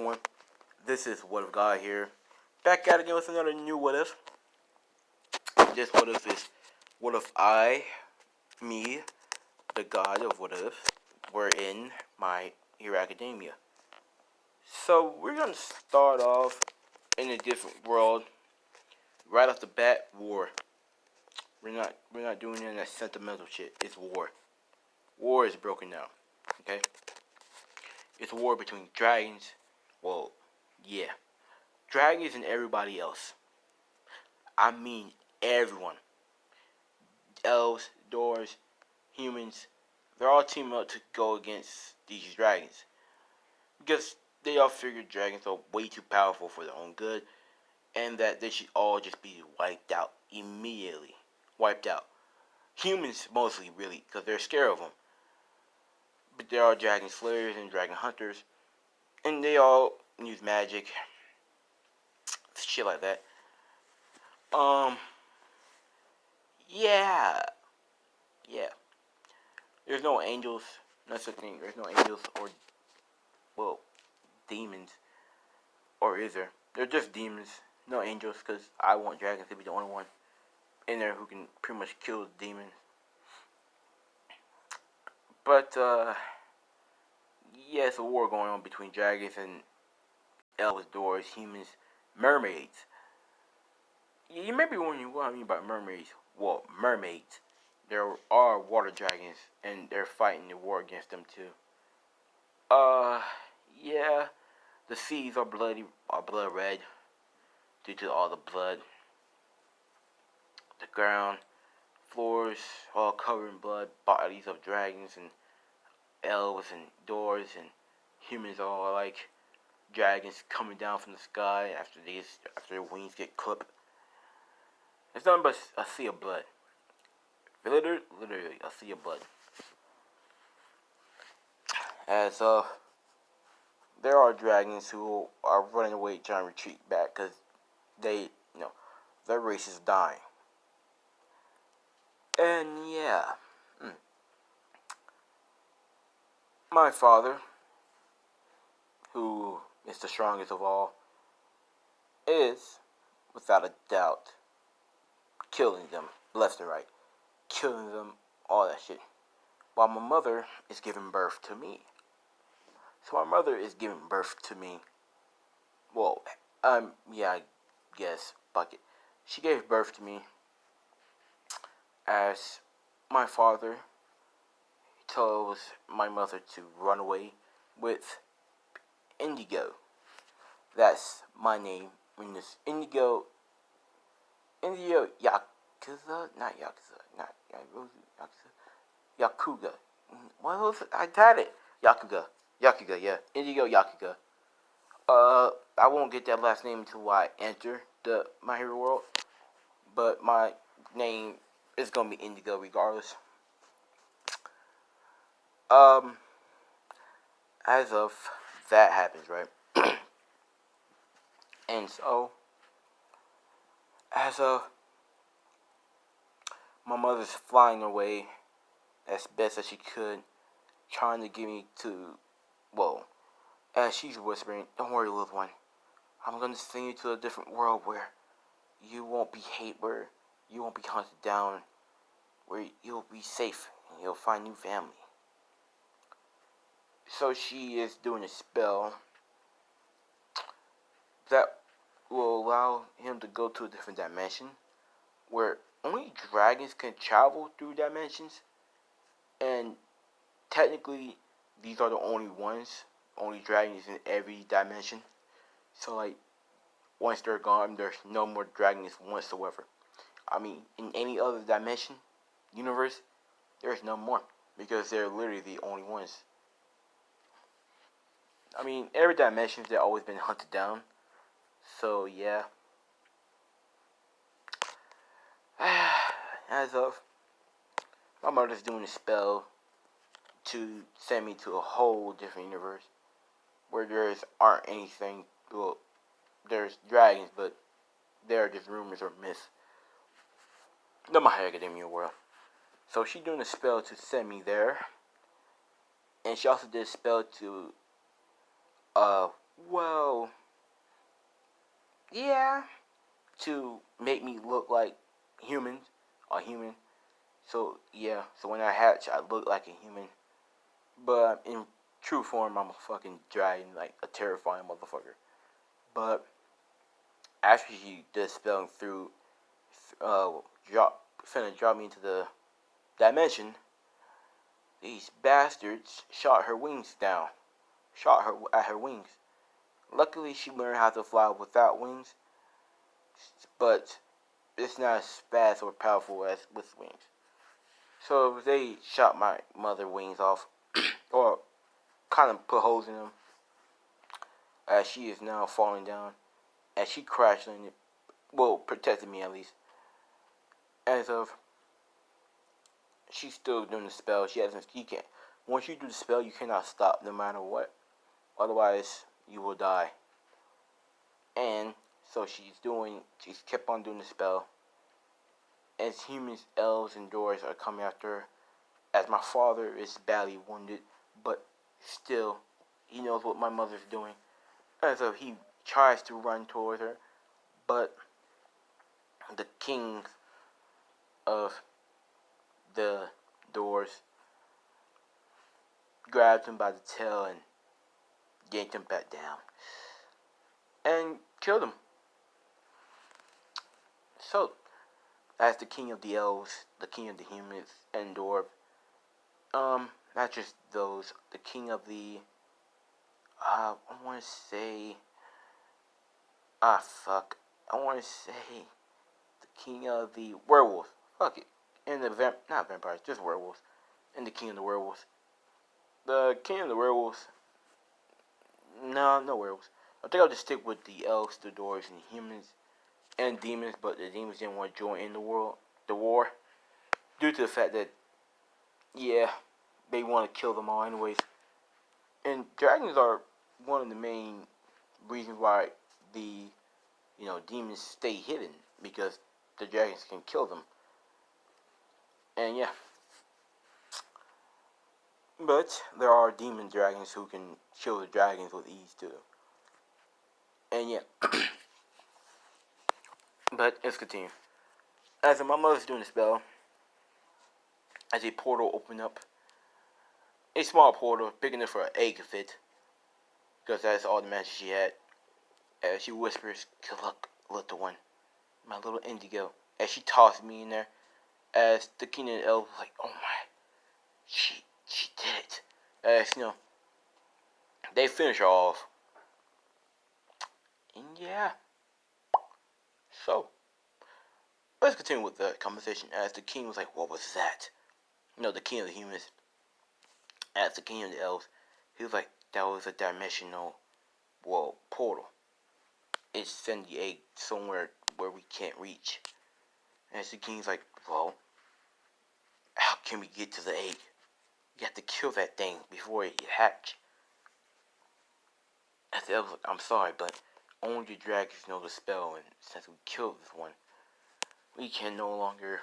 everyone. This is What If God here. Back at it again with another new What If. This What If is What If me, the God of What If, were in My Hero Academia. So we're gonna start off in a different world. Right off the bat, war. We're not doing any of that sentimental shit. It's war. War is broken down. Okay? It's a war between dragons. Well, yeah. Dragons and everybody else. I mean everyone. Elves, dwarves, humans. They're all teaming up to go against these dragons. Because they all figured dragons are way too powerful for their own good. And that they should all just be wiped out immediately. Wiped out. Humans mostly, really, because they're scared of them. But there are dragon slayers and dragon hunters. And they all use magic. Shit like that. Yeah. There's no angels. That's the thing. There's no angels or, well, demons. Or is there? They're just demons. No angels, because I want dragons to be the only one in there who can pretty much kill the demons. But, yeah, it's a war going on between dragons and elves, dwarves, humans, mermaids. You may be wondering what I mean by mermaids. Well, mermaids. There are water dragons, and they're fighting the war against them too. Yeah, the seas are blood red due to all the blood. The ground, floors, all covered in blood. Bodies of dragons and elves and dwarves and humans, all like dragons coming down from the sky after their wings get clipped. It's nothing but a sea of blood. Literally a sea of blood. As there are dragons who are running away trying to retreat back because their race is dying. And yeah, my father, who is the strongest of all, is, without a doubt, killing them left and right. Killing them, all that shit. While my mother is giving birth to me. So my mother is giving birth to me. Well, yeah, I guess, fuck it. She gave birth to me as my father tells my mother to run away with Indigo. That's my name in this Indigo Yakuza, not Yakuga. What was it? I had it. Yakuga, yeah. Indigo Yakuga. I won't get that last name until I enter the My Hero world. But my name is gonna be Indigo regardless. As of that happens, right? And so, as of my mother's flying away as best as she could, trying to get me to, well, as she's whispering, don't worry, little one. I'm going to send you to a different world where you won't be where you won't be hunted down, where you'll be safe and you'll find new family. So she is doing a spell that will allow him to go to a different dimension where only dragons can travel through dimensions, and technically these are the only dragons in every dimension. So like once they're gone, there's no more dragons whatsoever. I mean, in any other dimension, universe, there's no more because they're literally the only ones. I mean, every dimension they've always been hunted down. So yeah. As of my mother's doing a spell to send me to a whole different universe where aren't anything. Well, there's dragons, but they're just rumors or myths. The My Hero Academia world. So she's doing a spell to send me there, and she also did a spell to Well, yeah, to make me look like humans, a human. So yeah, so when I hatch, I look like a human, but in true form, I'm a fucking dragon, like a terrifying motherfucker. But after she does spelling through, uh, drop me into the dimension, these bastards shot her wings down, shot her at her wings. Luckily, she learned how to fly without wings, but it's not as fast or powerful as with wings. So they shot my mother wings off, or kind of put holes in them, as she is now falling down, as she crashed in it. Well, protected me at least. As of she's still doing the spell. She hasn't. You can't. Once you do the spell, you cannot stop, no matter what. Otherwise, you will die. And so she's kept on doing the spell. As humans, elves, and dwarves are coming after her. As my father is badly wounded, but still, he knows what my mother's doing. And so he tries to run towards her, but the king of the doors grabbed him by the tail and yanked him back down and killed him. So that's the king of the elves, the king of the humans, and dwarf. Not just those. The king of the. I want to say. Fuck. I want to say the king of the werewolves. Fuck it. And the not vampires, just werewolves. And the king of the werewolves. The king of the werewolves. No werewolves. I think I'll just stick with the elves, the dwarves, and the humans, and demons. But the demons didn't want to join in the war, due to the fact that, yeah, they want to kill them all anyways. And dragons are one of the main reasons why the demons stay hidden, because the dragons can kill them. And yeah, but there are demon dragons who can kill the dragons with ease too. And yeah, but let's continue. As my mother's doing the spell, as a portal opened up, a small portal big enough for an egg to fit, because that's all the magic she had. As she whispers, "Good luck, little one, my little indigo." As she tosses me in there, as the king and the elf was like, "Oh my, she did it." As they finish her off. And yeah, so let's continue with the conversation. As the king was like, "What was that?" The king of the humans. As the king of the elves, he was like, "That was a dimensional, portal. It sent the egg somewhere where we can't reach." And as the king's like, "Well, how can we get to the egg? You have to kill that thing before it hatch." As the elves like, "I'm sorry, but only the dragons know the spell, and since we killed this one, we can no longer,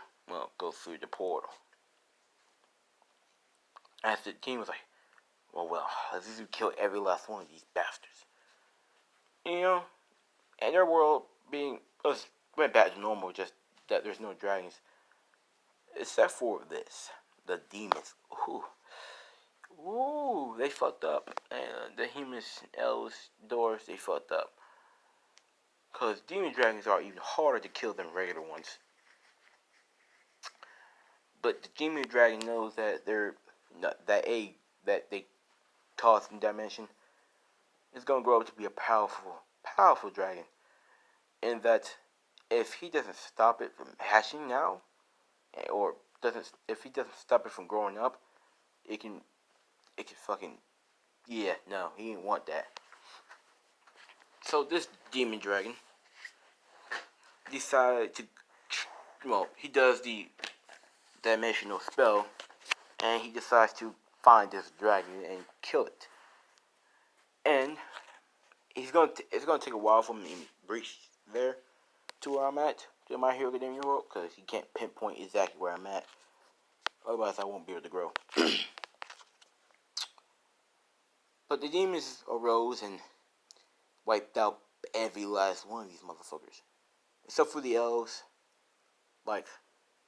go through the portal." As the king was like, well, let's just kill every last one of these bastards. And their world being, went back to normal, just that there's no dragons. Except for this. The demons. Ooh, they fucked up. And the humans, elves, dwarves, they fucked up. Because demon dragons are even harder to kill than regular ones. But the demon dragon knows that that egg that they tossed in dimension is going to grow up to be a powerful dragon. And that if he doesn't stop it from hatching now, or if he doesn't stop it from growing up, it can fucking, yeah, no, he didn't want that. So this demon dragon decided to, he does the dimensional spell, and he decides to find this dragon and kill it. And it's gonna take a while for him to reach there to where I'm at, to My Hero Academia world, because he can't pinpoint exactly where I'm at. Otherwise, I won't be able to grow. But the demons arose and wiped out every last one of these motherfuckers. Except for the elves. Like,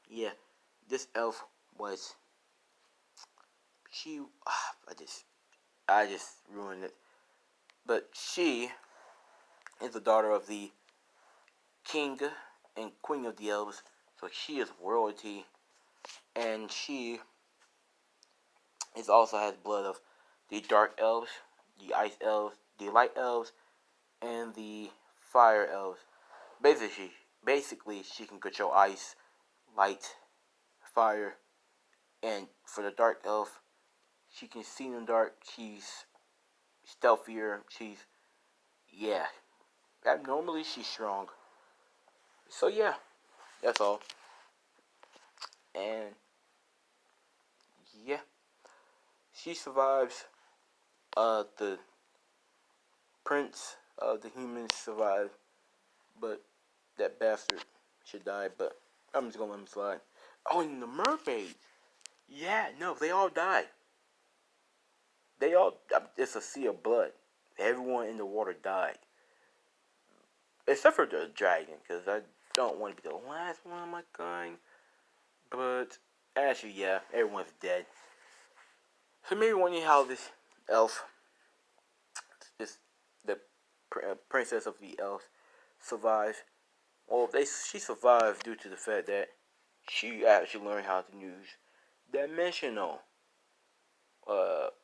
yeah, this elf was, she, I just ruined it. But she is the daughter of the king and queen of the elves. So she is royalty. And she is also has blood of the dark elves, the ice elves, the light elves, and the fire elves. Basically, she can control ice, light, fire, and for the dark elf, she can see in the dark. She's stealthier. Yeah. Abnormally, she's strong. So yeah, that's all. And yeah, she survives. The prince of the humans survived, but that bastard should die. But I'm just gonna let him slide. Oh, and the mermaids. Yeah, no, they all died. They all. It's a sea of blood. Everyone in the water died, except for the dragon, because I don't want to be the last one of my kind. But actually, yeah, everyone's dead. So maybe wondering how this elf, this the princess of the elves, survived. Well, she survived due to the fact that she actually learned how to use dimensional.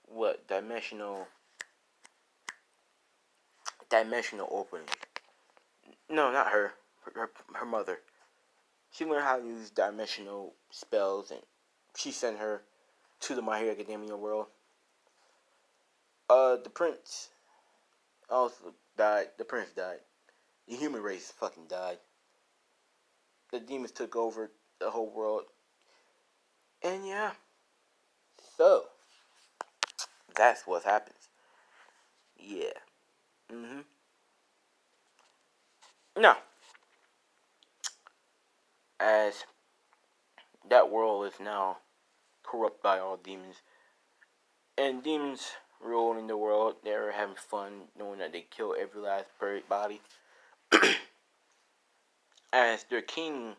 What dimensional opening? No, not her. Her mother. She learned how to use dimensional spells, and she sent her to the My Hero Academia world. The prince also died. The prince died. The human race fucking died. The demons took over the whole world. And yeah. So, that's what happens. Yeah. Mm-hmm. Now, as that world is now corrupt by all demons, and demons ruling the world, they're having fun knowing that they kill every last body. As their king,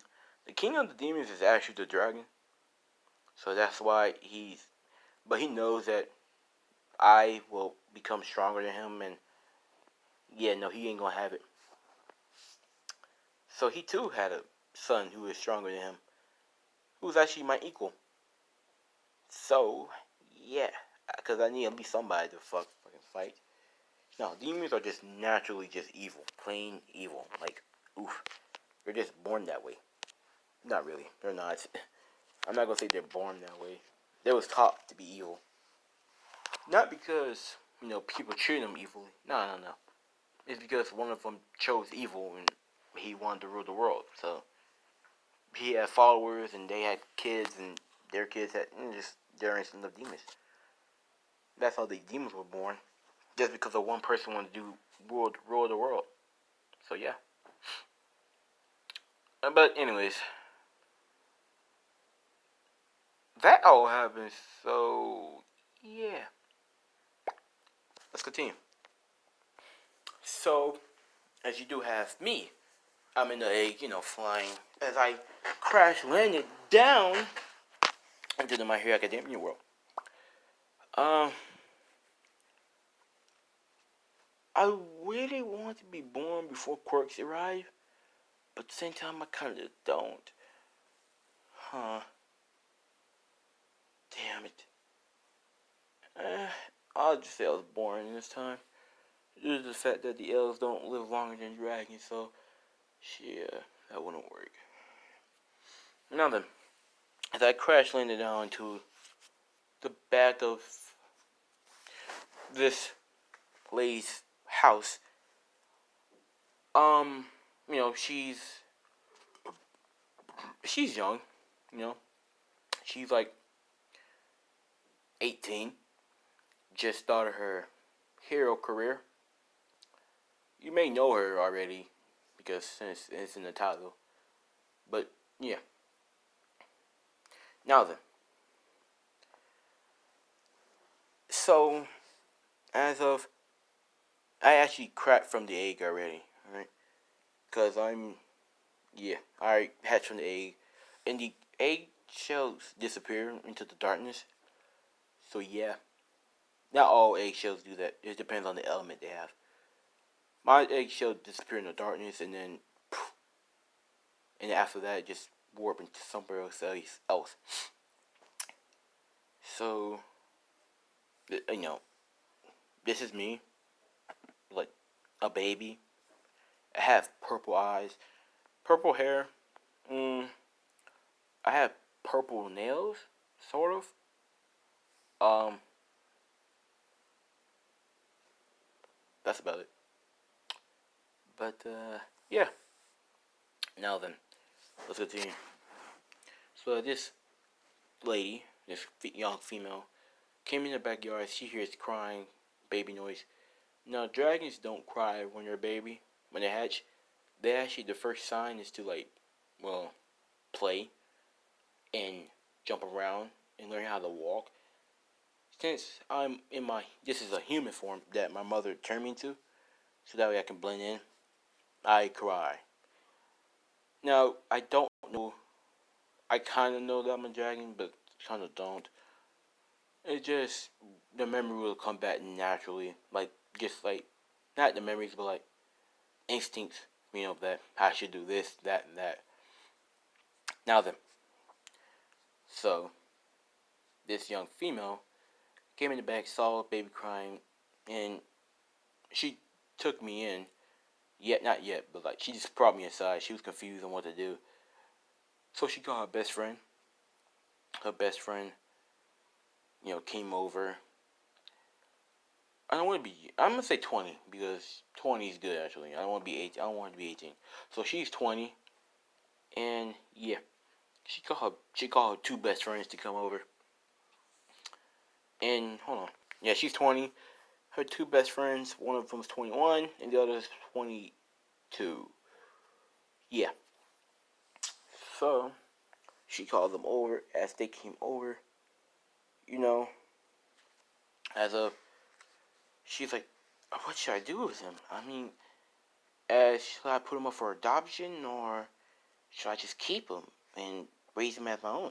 the king of the demons is actually the dragon. So that's why but he knows that I will become stronger than him, and yeah, no, he ain't gonna have it. So he too had a son who is stronger than him, who's actually my equal. So yeah, because I need at least somebody to fucking fight. Now demons are just naturally just evil, plain evil. Like, oof, they're just born that way. Not really, they're not. I'm not gonna say they're born that way. They was taught to be evil. Not because, people treat them evilly. No. It's because one of them chose evil and he wanted to rule the world. So he had followers and they had kids and their kids had just generation of demons. That's how the demons were born. Just because of one person wanted to rule the world. So yeah. But anyways, that all happens. So yeah. Let's continue. So, as you do have me, I'm in the egg, flying as I crash landed down into the My Hero Academia world. Um, I really want to be born before quirks arrive, but at the same time, I kind of don't. Huh. Damn it. I'll just say I was born this time. Due to the fact that the elves don't live longer than dragons, so yeah, that wouldn't work. Now then, as I crash landed down into the back of this lady's house, um, she's young, she's like 18, just started her hero career. You may know her already because since it's in the title, but yeah. Now then, so as of I actually cracked from the egg already, right? Cause I hatched from the egg, and the egg shells disappear into the darkness. So yeah, not all eggshells do that. It depends on the element they have. My eggshell disappear in the darkness, and then, poof, and after that, it just warp into somewhere else. So, this is me, like a baby. I have purple eyes, purple hair. Mm, I have purple nails, sort of. Um, that's about it. But yeah. Now then, let's continue. So this lady, this young female, came in the backyard. She hears crying, baby noise. Now dragons don't cry when they're a baby. When they hatch, they actually the first sign is to play and jump around and learn how to walk. Since I'm in this is a human form that my mother turned me into, so that way I can blend in. I cry. Now I don't know. I kind of know that I'm a dragon, but kind of don't. It just the memory will come back naturally, like just like not the memories, but like instincts. That I should do this, that, and that. Now then, so this young female came in the back, saw a baby crying, and she took me in. Yet, not yet, but like she just brought me inside. She was confused on what to do, so she called her best friend. Her best friend, came over. I don't want to be. I'm gonna say 20 because 20 is good actually. I don't want to be 18. I don't want to be 18. So she's 20, and yeah, she called her two best friends to come over. And hold on, yeah, she's 20. Her two best friends, one of them's 21, and the other is 22. Yeah. So she called them over. As they came over, you know, as a she's like, what should I do with him? I mean, should I put him up for adoption or should I just keep him and raise him as my own?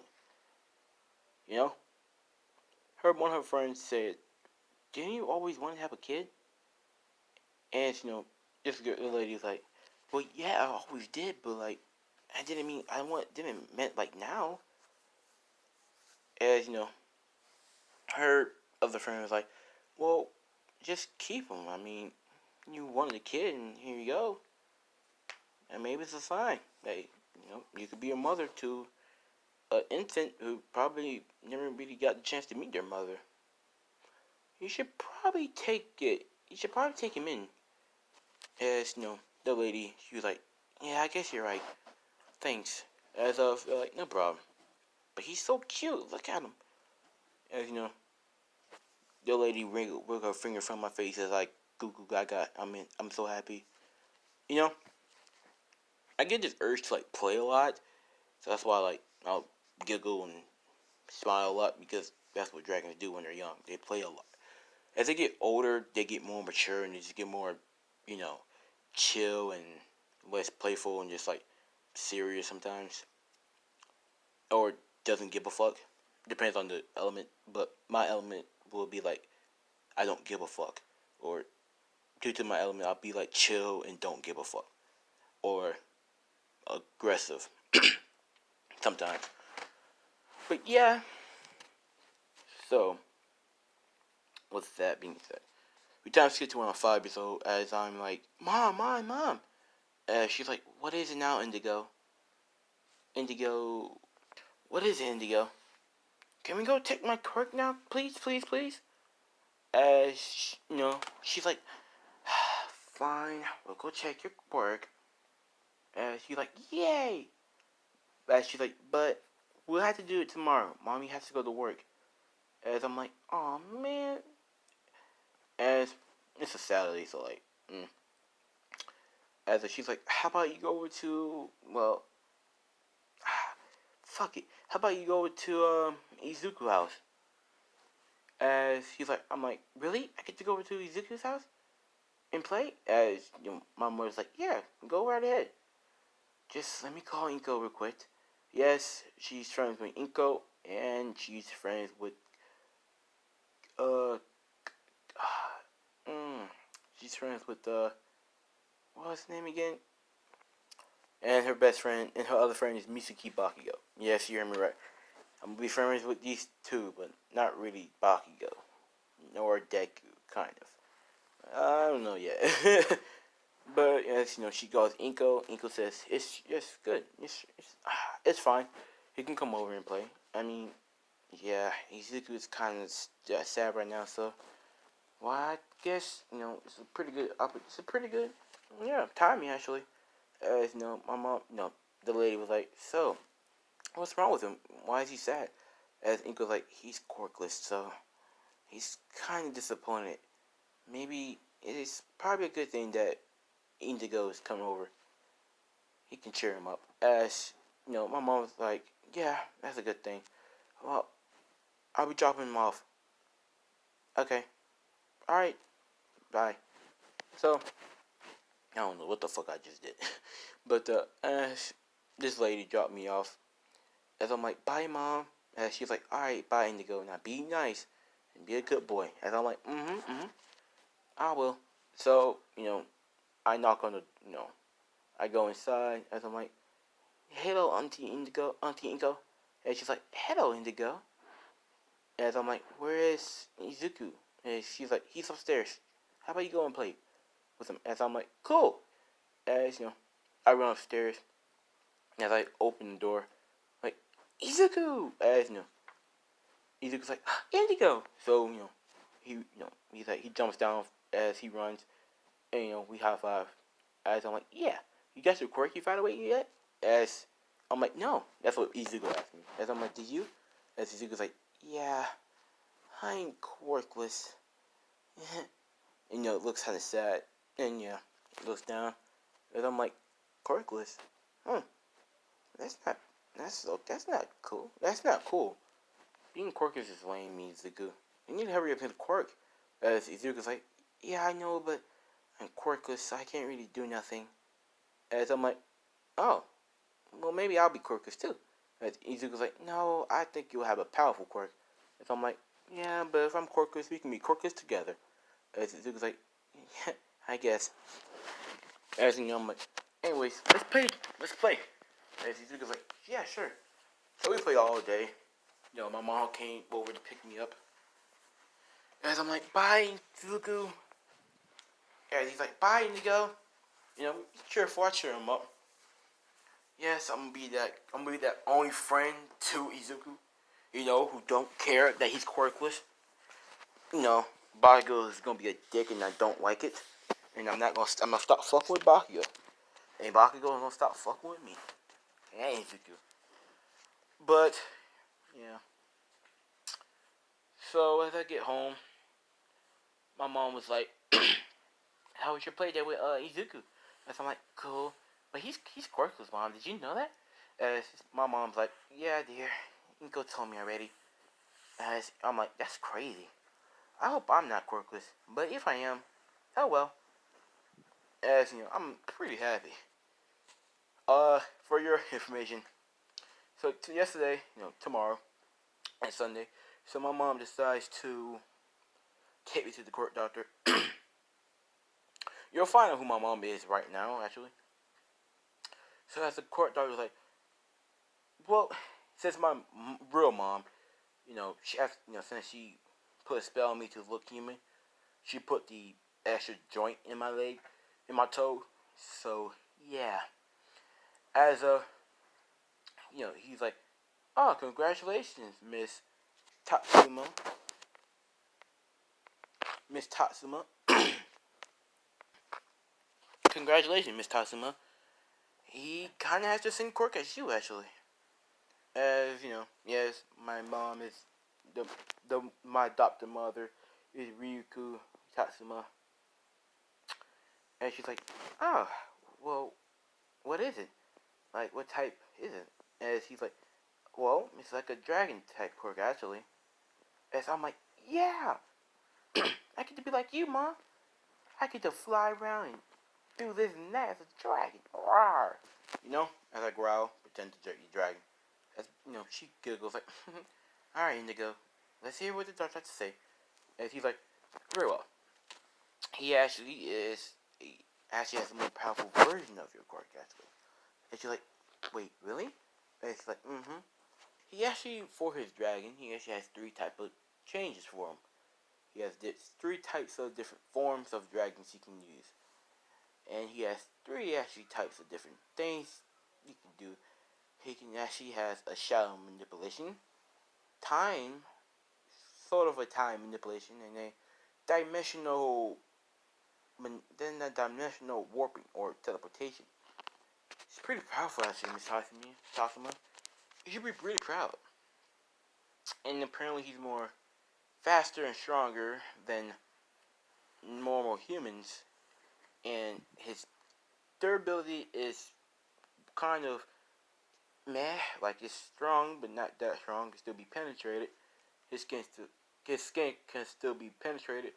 You know, one of her friends said, "Didn't you always want to have a kid?" And this lady's like, "Well, yeah, I always did, but like, I didn't mean didn't meant like now." As her other friend was like, "Well, just keep him. I mean, you wanted a kid, and here you go. And maybe it's a sign that you could be a mother to an infant who probably never really got the chance to meet their mother. You should probably take it. You should probably take him in." As the lady, she was like, "Yeah, I guess you're right. Thanks." As of like, no problem. But he's so cute. Look at him. As the lady wrinkled her finger from my face as I goo goo gaga. I'm so happy. You know, I get this urge to like play a lot, so that's why like I'll giggle and smile a lot because that's what dragons do when they're young. They play a lot. As they get older, they get more mature and they just get more, you know, chill and less playful and just like serious sometimes, or doesn't give a fuck. Depends on the element, but my element will be like I don't give a fuck, or due to my element, I'll be like chill and don't give a fuck, or aggressive sometimes. But yeah, so with that being said, we time skip to when I'm 5 years old. As I'm like, "Mom, mom, mom," she's like, "What is it now, Indigo? Indigo, what is it, Indigo? Can we go take my quirk now, please, please, please?" She's like, "Fine, we'll go check your quirk." She's like, "Yay!" She's like, "But we'll have to do it tomorrow. Mommy has to go to work." As I'm like, "Oh man." As it's a Saturday, so like, As she's like, "How about you go over to fuck it. How about you go over to Izuku house?" As she's like, I'm like, "Really? I get to go over to Izuku's house?" and play? As my mother's like, yeah, go right ahead. Just let me call Inko real quick. Yes, she's friends with Inko, and she's friends with uh, she's friends with what's his name again? And her best friend and her other friend is Mitsuki Bakugo. Yes, you heard me right. I'm gonna be friends with these two, but not really Bakugo, nor Deku, kind of. I don't know yet. But as she calls Inko. Inko says it's good. It's fine. He can come over and play. I mean, yeah, Izuku is kind of sad right now, so well, I guess it's a pretty good. It's a pretty good, yeah, timing actually. As my mom, the lady was like, so what's wrong with him? Why is he sad? As Inko's like, he's quirkless, so he's kind of disappointed. Maybe it's probably a good thing that Indigo is coming over. He can cheer him up. As my mom was like, yeah, that's a good thing. Well, I'll be dropping him off. Okay. Alright. Bye. So, I don't know what the fuck I just did. But, as this lady dropped me off, as I'm like, bye, Mom. As she's like, alright, bye, Indigo. Now be nice and be a good boy. As I'm like, I will. So, I knock on the, I go inside. As I'm like, hello, Auntie Indigo. And she's like, hello, Indigo. As I'm like, where is Izuku? And she's like, he's upstairs. How about you go and play with him? As I'm like, cool. As I run upstairs. As I open the door, like, Izuku. As Izuku's like, Indigo. So he he's like, he jumps down as he runs, and we high five. As I'm like, yeah, you got your quirky find away yet? As I'm like, no. That's what Izuku asked me. As I'm like, did you? As Izuku's like, yeah, I'm quirkless. And it looks kind of sad. And looks down. And I'm like, quirkless? That's not, that's not cool. That's not cool. Being quirkless is lame, Izuku. You need to hurry up and quirk. As Izuku's like, yeah, I know, but I'm quirkless, so I can't really do nothing. As I'm like, oh, well, maybe I'll be quirkless too. As Izuku's like, no, I think you'll have a powerful quirk. As I'm like, yeah, but if I'm quirkless, we can be quirkless together. As Izuku's like, yeah, I guess. As I'm like, anyways, let's play. Let's play. As Izuku's like, yeah, sure. So we played all day. My mom came over to pick me up. As I'm like, bye, Izuku. As he's like, bye, Indigo. Cheerful. I cheer him up. Yes, I'm gonna be that only friend to Izuku. Who don't care that he's quirkless. Bakugo is gonna be a dick, and I don't like it. And I'm gonna stop fucking with Bakugo. And Bakugo is gonna stop fucking with me. And Izuku. But yeah. So as I get home, my mom was like, "How was your play there with Izuku?" And so I'm like, "Cool." But he's quirkless, Mom. Did you know that? My mom's like, "Yeah, dear. Inko told me already." I'm like, "That's crazy. I hope I'm not quirkless. But if I am, oh well." I'm pretty happy. For your information, so yesterday, tomorrow and Sunday, so my mom decides to take me to the court doctor. You'll find out who my mom is right now, actually. So as the court doctor's like, well, since my real mom, she asked, since she put a spell on me to look human, she put the extra joint in my leg, in my toe. So yeah, as he's like, oh, congratulations, Tatsuma, Miss Tatsuma. Congratulations, Miss Tatsuma. He kind of has the same quirk as you, actually. As yes, my mom is my adopted mother is Ryuko Tatsuma, and she's like, oh, well, what is it? Like, what type is it? As he's like, well, it's like a dragon type quirk, actually. As I'm like, yeah, I get to be like you, Mom. I get to fly around and do this and that as a dragon. Rawr. You know, as I growl, pretend to eat dragon. As she giggles like, all right, Indigo, let's hear what the doctor has to say. And he's like, very well. He actually actually has a more powerful version of your quirk, actually. And she's like, wait, really? And it's like, mm-hmm. He actually, for his dragon, he actually has 3 type of changes for him. He has 3 types of different forms of dragons he can use. And he has 3 actually types of different things he can do. He can actually has a shadow manipulation, time, sort of a time manipulation, and a dimensional warping or teleportation. It's pretty powerful actually, Miss Tasuma. You should be really proud. And apparently he's more faster and stronger than normal humans, and his durability is kind of meh, like it's strong but not that strong, can still be penetrated. His skin can still be penetrated,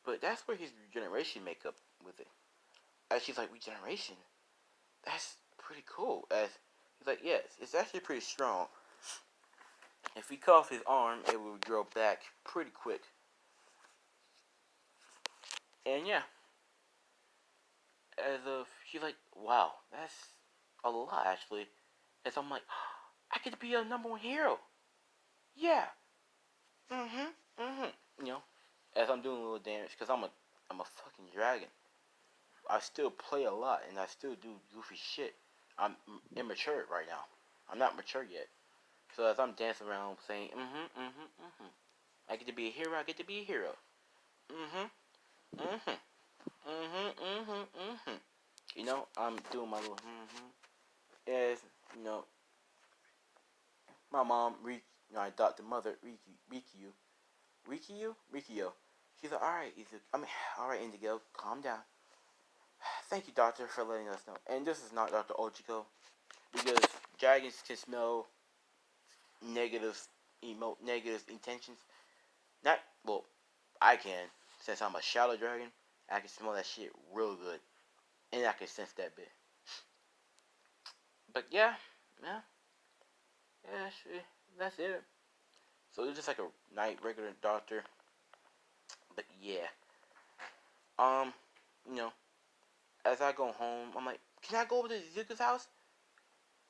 but that's where his regeneration make up with it. As she's like, regeneration? That's pretty cool. As he's like, yes, it's actually pretty strong. If he cut off his arm, it will grow back pretty quick. And yeah, as of she's like, wow, that's a lot actually. As I'm like, I get to be a #1 hero. Yeah. You know, as I'm doing a little damage, because I'm a fucking dragon. I still play a lot, and I still do goofy shit. I'm immature right now. I'm not mature yet. So as I'm dancing around saying, I get to be a hero, I get to be a hero. You know, I'm doing my little As, you know, my mom, my adopted mother, Rikio. She's like, alright, Indigo, calm down. Thank you, doctor, for letting us know. And this is not Dr. Ochiko, because dragons can smell negative intentions. Not, well, I can, since I'm a shadow dragon, I can smell that shit real good. And I can sense that bit. But yeah, that's it. So it's just like a regular doctor. But yeah, you know, as I go home, I'm like, can I go over to Zuka's house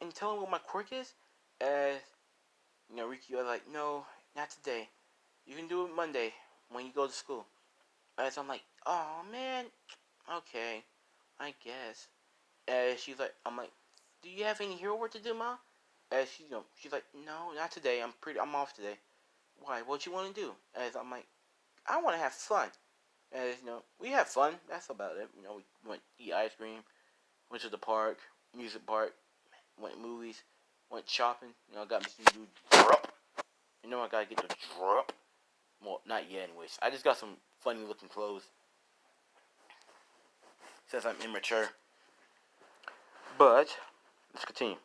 and tell him what my quirk is? As Riki was like, no, not today. You can do it Monday when you go to school. As I'm like, oh man, okay, I guess. As I'm like, do you have any hero work to do, Ma? As she's like, no, not today. I'm off today. Why? What you want to do? As I'm like, I want to have fun. As we have fun. That's about it. We went to eat ice cream, went to the park, music park, went to movies, went shopping. Got me some new drop. I gotta get the drop. Well, not yet, anyways. I just got some funny looking clothes. Since I'm immature. But let's continue.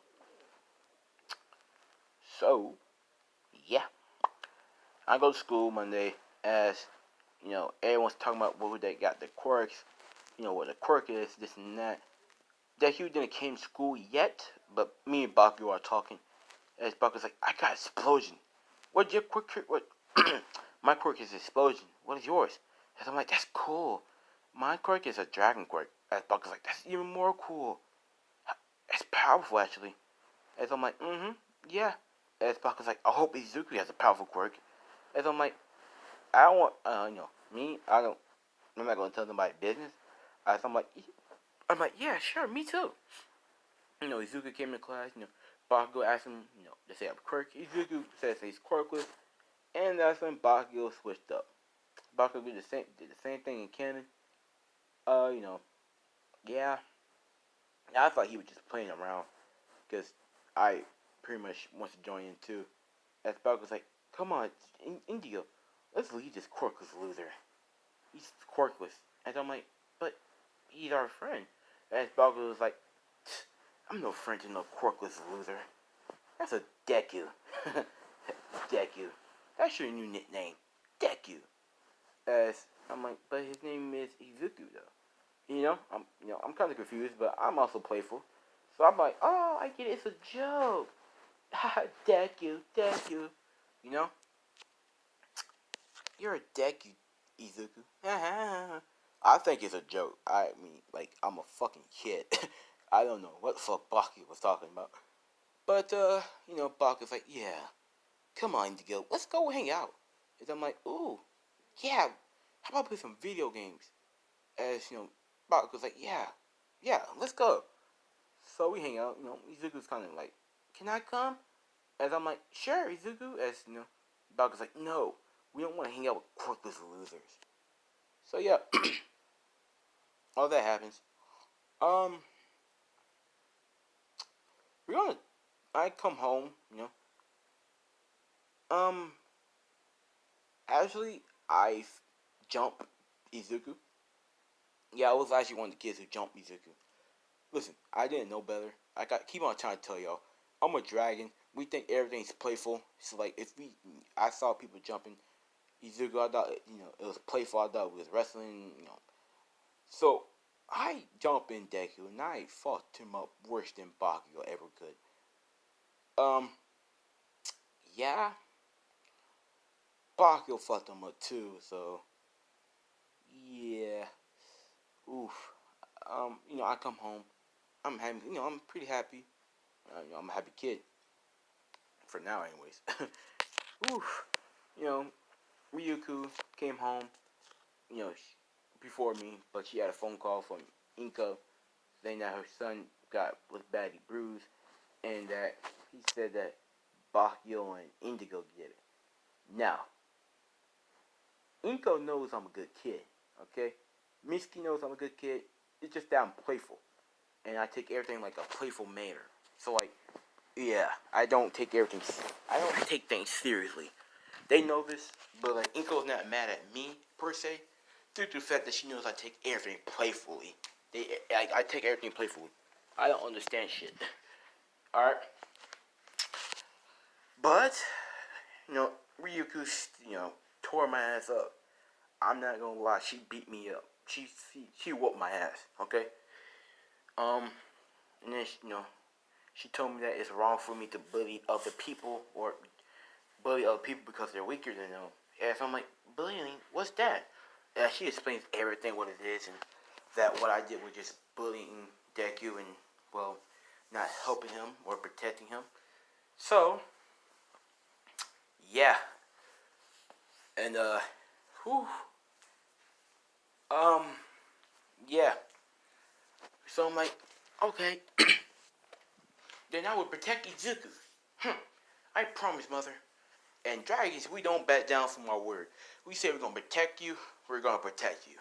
So, yeah, I go to school Monday. As everyone's talking about what they got the quirks. What a quirk is, this and that. Deku didn't came to school yet, but me and Baku are talking. As Baku's like, I got explosion. What's your quirk? What? My quirk is explosion. What is yours? As I'm like, that's cool. My quirk is a dragon quirk. As Baku's like, that's even more cool. It's powerful, actually. As I'm like, yeah. As Baku's like, I hope Izuku has a powerful quirk. As I'm like, I don't want, I'm not going to tell them my business. As I'm like, yeah, sure, me too. Izuku came to class, Bakugo asked him, to say I'm quirky. Izuku says he's quirkless, and that's when Bakugo switched up. Bakugo did the same thing in canon. Yeah. I thought he was just playing around, because I pretty much wants to join in too. As Bakugo's like, come on, Indigo, let's leave this quirkless loser. He's quirkless. And I'm like, but he's our friend. And Bakugo's like, I'm no friend to no quirkless loser. That's a Deku. Deku. That's your new nickname. Deku. As I'm like, but his name is Izuku though. I'm kind of confused, but I'm also playful. So I'm like, oh, I get it. It's a joke. Deku, Deku. You know, you're a Deku, Izuku. I think it's a joke. I mean, like, I'm a fucking kid. I don't know what the fuck Baki was talking about. But, Baku's like, yeah, come on, Indigo, let's go hang out. And I'm like, ooh, yeah, how about play some video games? As, Baku's like, yeah, let's go. So we hang out, Izuku's kind of like, can I come? As I'm like, sure, Izuku. As, Baku's like, no, we don't want to hang out with quirkless losers. So, yeah, all that happens. Um, we're gonna, I come home, um, actually, I jump Izuku. Yeah, I was actually one of the kids who jumped Izuku. Listen, I didn't know better. Keep on trying to tell y'all. I'm a dragon. We think everything's playful. So like, I saw people jumping Izuku. I thought it was playful. I thought it was wrestling. So I jump in Deku and I fucked him up worse than Bakugo ever could. Yeah, Bakugo fucked him up too. So yeah, oof. I come home. I'm happy. I'm pretty happy. I'm a happy kid. For now, anyways. Oof. You know, Ryuku came home, before me, but she had a phone call from Inko saying that her son was badly bruised, and that he said that Bakio and Indigo get it. Now, Inko knows I'm a good kid, okay? Mitsuki knows I'm a good kid. It's just that I'm playful, and I take everything like a playful manner. So like, yeah, I don't take things seriously. They know this, but like Inko's not mad at me per se, due to the fact that she knows I take everything playfully. I take everything playfully. I don't understand shit. All right, but Ryuku, tore my ass up. I'm not gonna lie, she beat me up. She whooped my ass. Okay. Um, and then she told me that it's wrong for me to bully other people or bully other people because they're weaker than them. Yeah, so I'm like, bullying? What's that? Yeah, she explains everything what it is, and that what I did was just bullying Deku and, well, not helping him or protecting him. So, yeah. And, whew. Um, yeah. So I'm like, okay. Then I will protect Izuku. I promise, mother. And dragons, we don't back down from our word. We say we're gonna protect you, we're gonna protect you.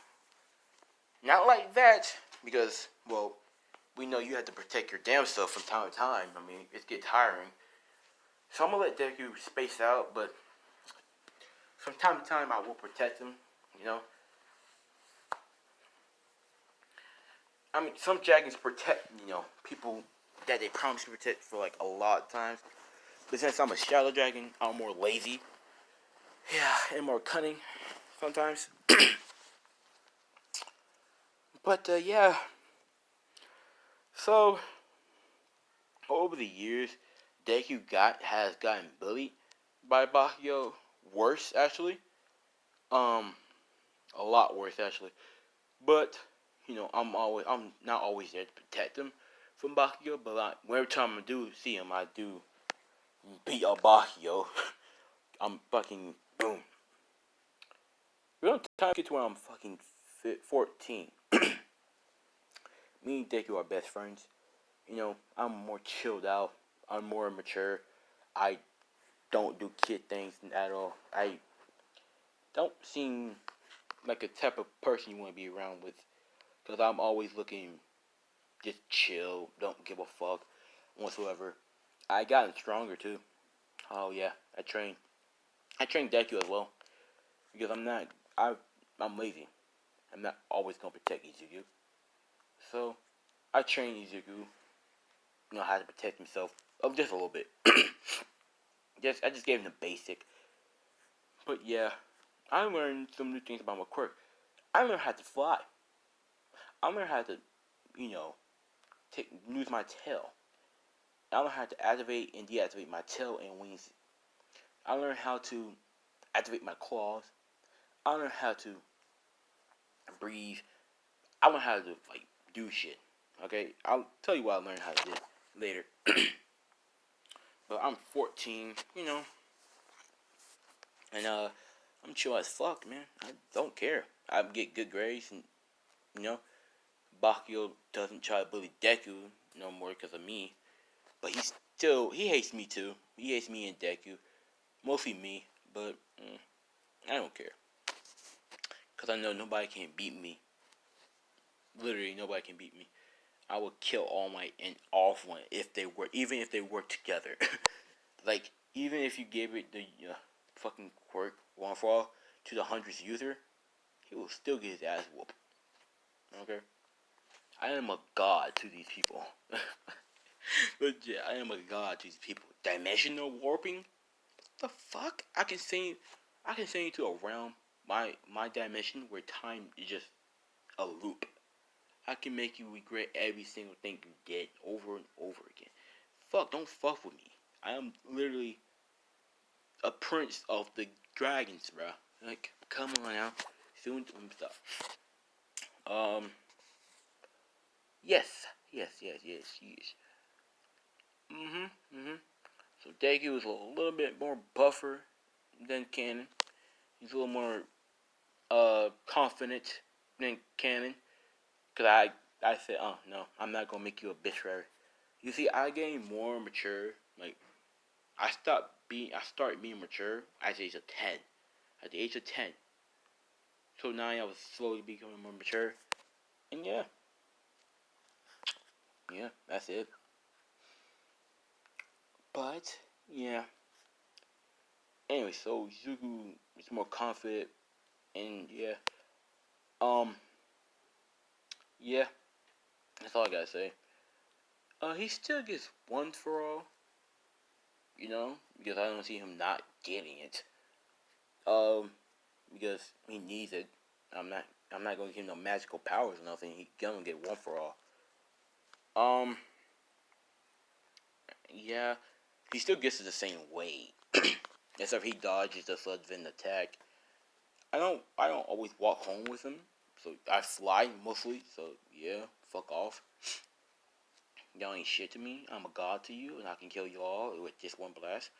Not like that, because, well, we know you have to protect your damn self from time to time. I mean, it gets tiring. So I'm gonna let Deku space out, but from time to time I will protect him, you know. I mean, some dragons protect, people that they promise to protect for like a lot of times. But since I'm a shadow dragon, I'm more lazy. Yeah, and more cunning sometimes. But yeah. So over the years, Deku has gotten bullied by Bakio. Worse, actually. A lot worse, actually. But I'm not always there to protect him from Bakio. But every time I do see him, I do beat up Bakio. I'm fucking boom. We're gonna time get to when I'm fucking 14. Me and Deku are best friends. I'm more chilled out. I'm more mature. I don't do kid things at all. I don't seem like a type of person you want to be around with. Because I'm always looking just chill, don't give a fuck whatsoever. I gotten stronger too. Oh yeah, I train. I train Deku as well. Because I'm lazy. I'm not always gonna protect Izuku. So I train Izuku, how to protect himself. Oh, just a little bit. I just gave him the basic. But yeah, I learned some new things about my quirk. I learned how to fly. I learned how to, use my tail. I learned how to activate and deactivate my tail and wings. I learned how to activate my claws. I learned how to breathe. I learned how to do shit. Okay, I'll tell you what I learned how to do later. But I'm 14, and I'm chill as fuck, man. I don't care. I get good grades, and you know, Bakio doesn't try to bully Deku no more because of me. But he hates me too. He hates me and Deku, mostly me. But I don't care, cause I know nobody can beat me. Literally, nobody can beat me. I would kill All Might and Off One even if they work together. Like, even if you gave it the fucking quirk one for all to the 100th user, he will still get his ass whooped. Okay? I am a god to these people. Legit, I am a god to these people. Dimensional warping? The fuck? I can send you to a realm, my dimension, where time is just a loop. I can make you regret every single thing you did over and over again. Fuck, don't fuck with me. I am literally a prince of the dragons, bro. Like, come on now. Soon stuff. Yes. So Deku is a little bit more buffer than Canon. He's a little more confident than Canon. Cause I said, oh no, I'm not gonna make you a bitch forever. You see, I getting more mature. Like, I started being mature at the age of 10. At the age of 10. So now I was slowly becoming more mature. And yeah, that's it. But yeah. Anyway, so Zuko is more confident, and yeah, um, yeah, that's all I gotta say. He still gets one for all, because I don't see him not getting it. Because he needs it. I'm not gonna give him no magical powers or nothing. He gonna get one for all. Yeah, he still gets it the same way, except he dodges the sudden attack. I don't always walk home with him, so I fly mostly. So yeah, fuck off. Y'all ain't shit to me. I'm a god to you, and I can kill you all with just one blast.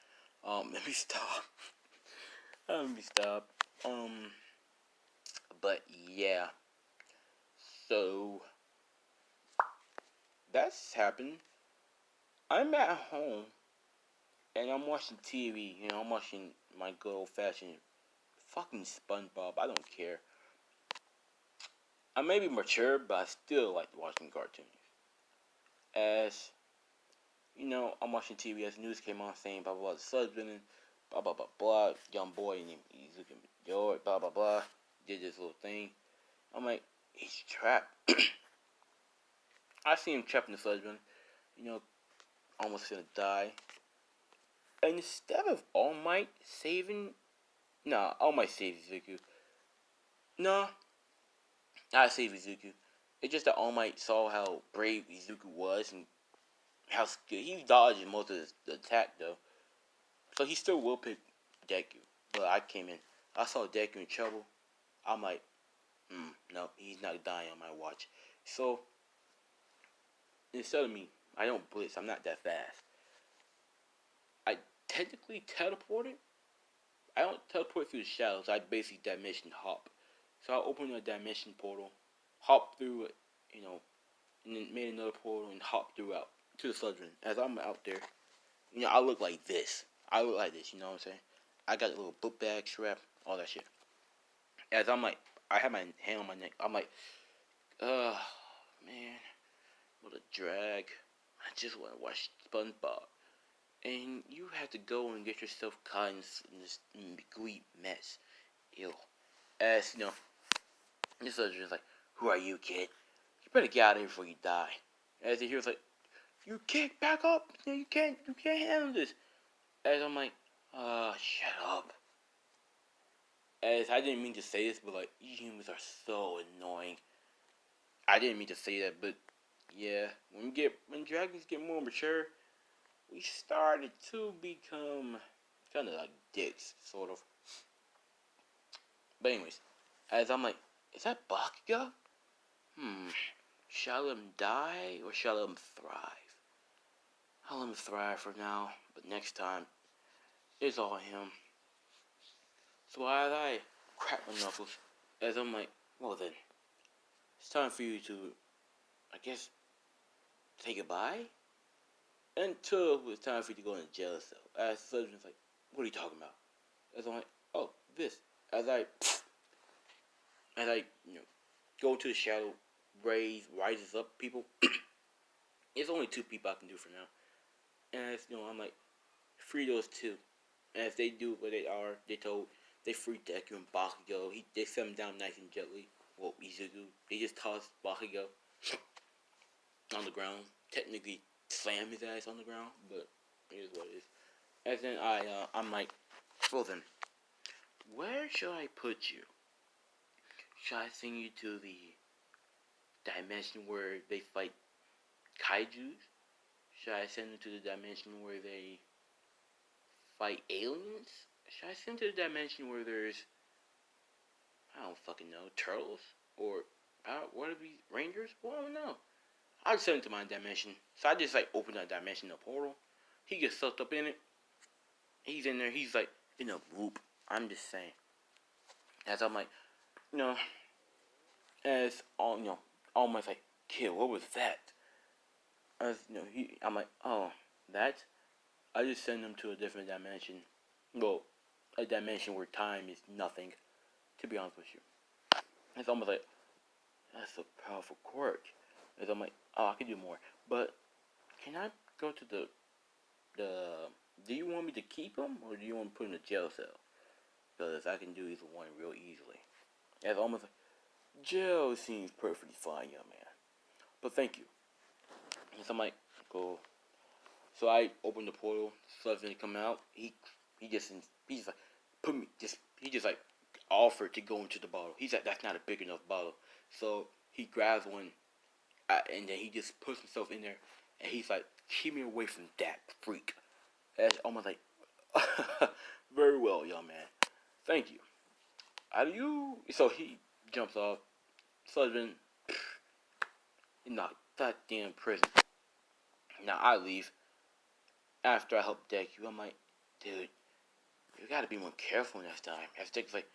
Let me stop. Let me stop. But yeah. So that's happened. I'm at home and I'm watching TV. I'm watching my good old fashioned fucking SpongeBob. I don't care. I may be mature, but I still like watching cartoons. As I'm watching TV as news came on saying blah blah blah, the sun's been blah blah blah blah. Young boy named Izuku Midori, blah blah blah, did this little thing. I'm like, he's trapped. I see him trapped in the husband, almost gonna die. And instead of All Might saving, All Might saves Izuku. Nah, I save Izuku. It's just that All Might saw how brave Izuku was and how good he dodged most of the attack though. So he still will pick Deku. But I came in. I saw Deku in trouble. I'm like, no, he's not dying on my watch. So instead of me, I don't blitz. I'm not that fast. I technically teleported. I don't teleport through the shadows. I basically dimension hop. So I opened a dimension portal, hop through it, and then made another portal and hop through out to the Southern. As I'm out there, I look like this. I look like this. You know what I'm saying? I got a little book bag strap, all that shit. As I'm like, I have my hand on my neck. I'm like, man, what a drag. I just want to watch SpongeBob. And you have to go and get yourself caught in this gooey mess. Ew. As, this other is like, who are you, kid? You better get out of here before you die. As he hears like, you can't back up. You can't handle this. As I'm like, shut up. As I didn't mean to say this, but like, you humans are so annoying. I didn't mean to say that, but yeah, when dragons get more mature, we started to become kind of like dicks, sort of. But anyways, as I'm like, is that Bakugo? Shall I let him die or shall I let him thrive? I'll let him thrive for now, but next time, it's all him. So as I crack my knuckles, as I'm like, well then, it's time for you to, I guess, say goodbye? Until it's time for you to go in the jail cell. As the surgeon's like, what are you talking about? As I'm like, oh, this. As I, go to the shadow, rises up people. It's only 2 people I can do for now. And as, I'm like, free those 2. And as they do what they are, they free Deku and Bakugo. They set him down nice and gently. Well, Izuku. They just toss Bakugo on the ground. Technically, slam his ass on the ground, but it is what it is. And then I'm like, well then, where should I put you? Should I send you to the dimension where they fight kaijus? Should I send them to the dimension where they fight aliens? Should I send them to the dimension where there's, I don't fucking know, turtles? Or, what are these, rangers? Well, I don't know. I'll send him to my dimension. So I just, open that dimension, a portal. He gets sucked up in it. He's in there. He's, in a loop. I'm just saying. As I'm like, as all my kid, what was that? As, I'm like, oh, that? I just send him to a different dimension. Well, a dimension where time is nothing, to be honest with you. It's almost like, that's a powerful quirk. As I'm like, oh, I can do more. But, can I go to the, do you want me to keep him, or do you want to put him in a jail cell? Because I can do either one real easily. As almost like, jail seems perfectly fine, young man. But thank you. And so I'm like, cool. So I opened the portal, so when he come out, he just like, he just offered to go into the bottle. He's like, that's not a big enough bottle. So he grabs one, and then he just puts himself in there, and he's like, keep me away from that freak. And it's almost like, very well, young man. Thank you. How do you? So he jumps off. Sullivan, that damn prison. Now I leave after I help Deku. I'm like, dude, you gotta be more careful next time. As Deku's like,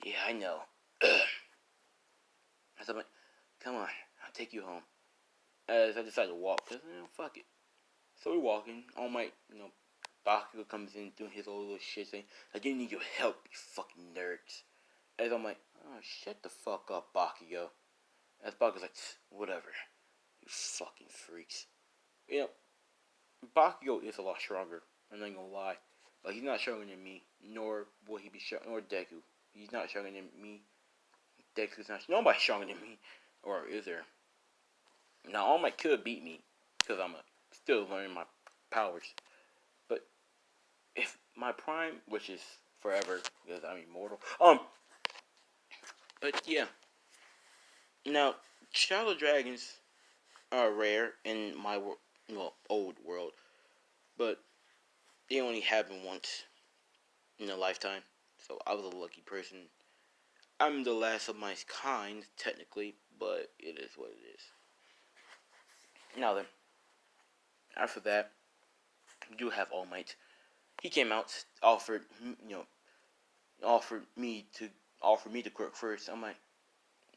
yeah, I know. As I'm like, come on, I'll take you home. As I decide to walk, cause fuck it. So we're walking. All my, Bakugo comes in doing his old little shit saying, I didn't need your help, you fucking nerds. As I'm like, oh, shut the fuck up, Bakugo. As Bakugo's like, whatever. You fucking freaks. Bakugo is a lot stronger. I'm not gonna lie. But he's not stronger than me. Nor will he be stronger. Nor Deku. He's not stronger than me. Deku's not. Nobody's stronger than me. Or is there? Now, All Might could beat me. Because I'm still learning my powers. But if my prime, which is forever, because I'm immortal. But yeah. Now, Shadow Dragons are rare in my old world, but they only happen once in a lifetime. So I was a lucky person. I'm the last of my kind, technically, but it is what it is. Now then, after that, you do have All Might. He came out, offered me to quirk first. I'm like,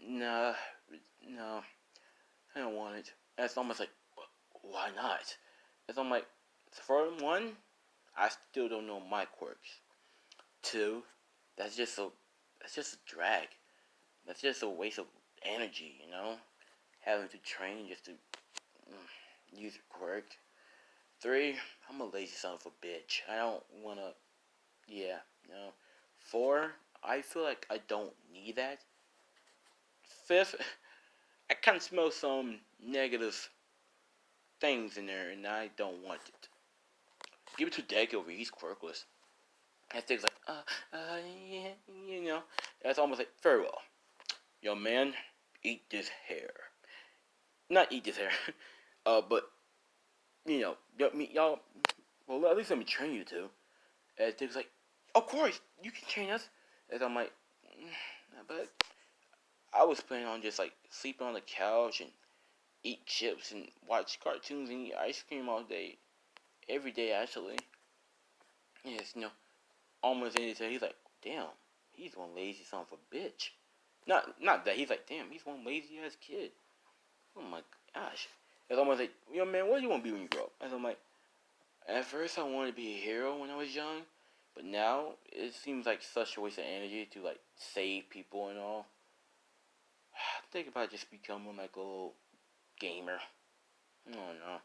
nah, no, I don't want it. And it's almost like, why not? It's I'm like, for one, I still don't know my quirks. 2, that's just a drag. That's just a waste of energy, having to train just to use a quirk. 3, I'm a lazy son of a bitch. I don't wanna, 4, I feel like I don't need that. 5th, I kind of smell some negative things in there, and I don't want it. Give it to Deku over, he's quirkless. And Stig's like, yeah, you know. That's almost like, very well. Young man, eat this hair. Not eat this hair. But, you know, y'all, well, at least let me train you two. And Stig's like, of course, you can train us. And I'm like, but I was planning on just, like, sleeping on the couch and eat chips and watch cartoons and eat ice cream all day. Every day, actually. Yes, you know, almost any day. He's like, damn, he's one lazy son of a bitch. Not that. He's like, damn, he's one lazy ass kid. Oh my gosh. It's almost like, you know, man, what do you want to be when you grow up? And I'm like, at first I wanted to be a hero when I was young, but now it seems like such a waste of energy to like save people and all. Think about just becoming like a little gamer. I don't know.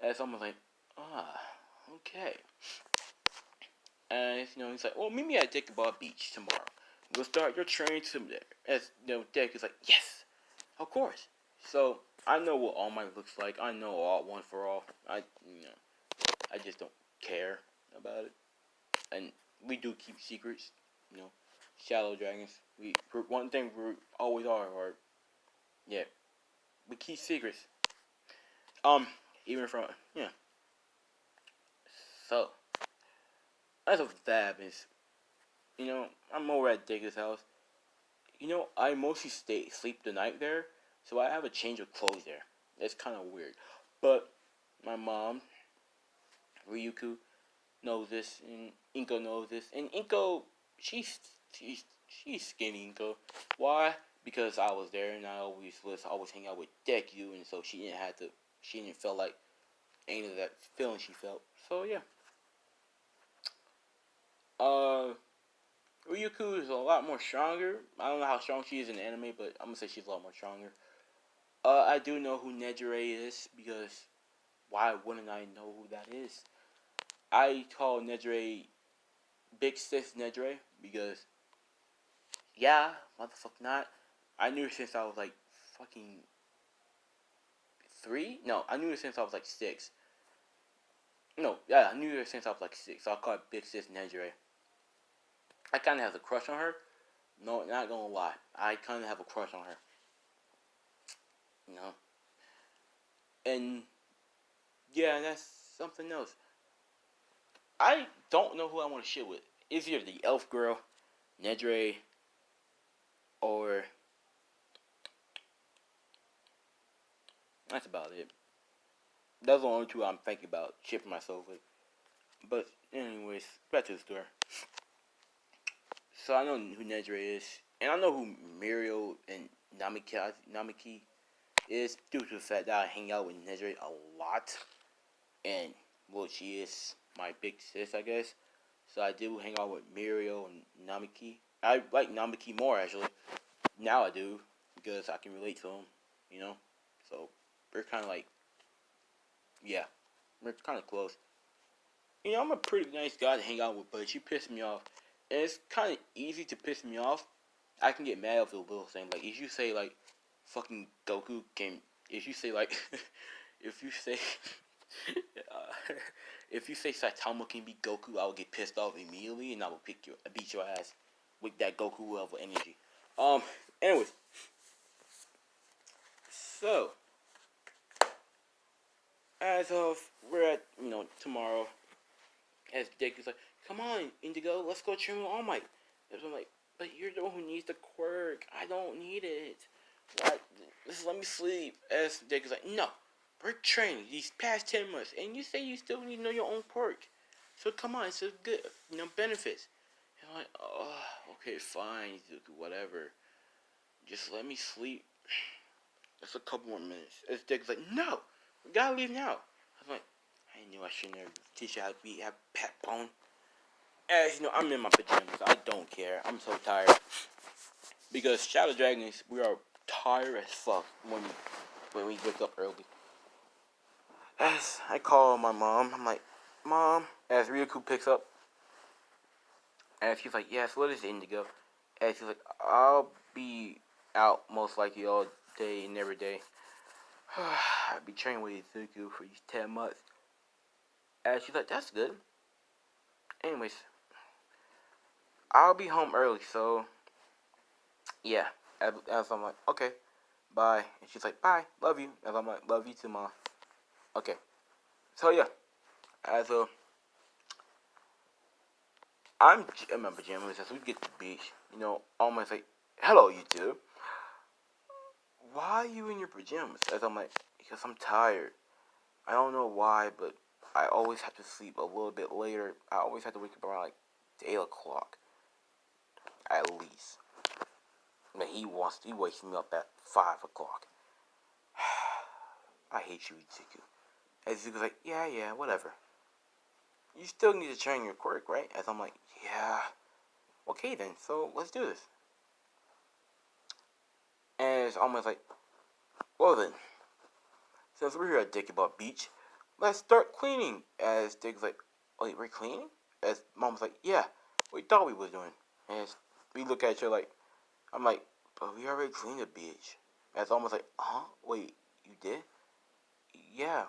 And it's almost like, okay. And you know, he's like, well, meet me at Dickabaw Beach tomorrow. We'll start your training there. As you know, Dick is like, yes, of course. So I know what All Might looks like. I know all One for All. I just don't care about it. And we do keep secrets. You know, Shadow Dragons. For one thing, we always are. Or yeah, we keep secrets. Even from yeah. So as of that is, you know, I'm over at Dick's house. You know, I mostly sleep the night there, so I have a change of clothes there. That's kind of weird, but my mom, Ryuku, knows this, and Inko knows this, and Inko, she's she's skinny Inko. Why? Because I was there, and I always hang out with Deku, and so she didn't feel like any of that feeling she felt. So yeah, uh, Ryuku is a lot more stronger. I don't know how strong she is in the anime, but I'm gonna say she's a lot more stronger. I do know who Nejire is because why wouldn't I know who that is? I call Nejire Big Sis Nejire because yeah, motherfucker not. I knew her since I was like fucking 3. No, I knew her since I was like 6. No, yeah, I knew her since I was like 6. So I call it Big Sis Nejire. I kind of have a crush on her. No, not gonna lie, I kind of have a crush on her. You know, and yeah, that's something else. I don't know who I want to shit with. It's either the elf girl, Nedre, or that's about it. Those are the only two I'm thinking about shipping myself with. But anyways, back to the story. So I know who Nedre is, and I know who Mirio and Namiki is due to the fact that I hang out with Nedre a lot, and well, she is my big sis, I guess. So I do hang out with Mirio and Namiki. I like Namiki more actually. Now I do because I can relate to him, you know. So we're kind of like, yeah, we're kind of close. You know, I'm a pretty nice guy to hang out with, but she pissed me off, and it's kind of easy to piss me off. I can get mad over the little thing. Like if you say like, fucking Goku can. If you say like, if you say. If you say Saitama can beat Goku, I will get pissed off immediately, and I will beat your ass with that Goku level energy. Anyways, so as of we're at tomorrow, as Dick is like, come on, Indigo, let's go train with All Might. And I'm like, but you're the one who needs the quirk. I don't need it. What? Just let me sleep. As Dick is like, no, we're training these past 10 months, and you say you still need to know your own quirk. So come on, it's a good, benefits. And I'm like, oh, okay, fine, whatever. Just let me sleep. Just a couple more minutes. As Dick's like, no, we gotta leave now. I'm like, I knew I shouldn't have teach you how to have pet bone. As you know, I'm in my pajamas. I don't care. I'm so tired. Because Shadow Dragons, we are tired as fuck when we wake up early. As I call my mom, I'm like, Mom, as Ryuku picks up, and she's like, yes, what is Indigo? And she's like, I'll be out most likely all day and every day. I'll be training with Izuku for these 10 months. And she's like, that's good. Anyways, I'll be home early, so yeah. As I'm like, okay, bye. And she's like, bye, love you. As I'm like, love you too, mom. Okay. So yeah, as I'm in my pajamas as we get to the beach. Almost like, hello, you two. Why are you in your pajamas? As I'm like, because I'm tired. I don't know why, but I always have to sleep a little bit later. I always have to wake up around like 8 o'clock, at least. But he wakes me up at 5 o'clock. I hate you, Izuku. As Izuku's like, yeah, whatever. You still need to train your quirk, right? As I'm like, yeah. Okay then, so let's do this. And it's almost like, well then, since we're here at Dickabout Beach, let's start cleaning. As Dick's like, wait, we're cleaning? As Mom's like, yeah, we thought we was doing. And as we look at each other like, I'm like, but we already cleaned the beach. As almost like, huh? Wait, you did? Yeah.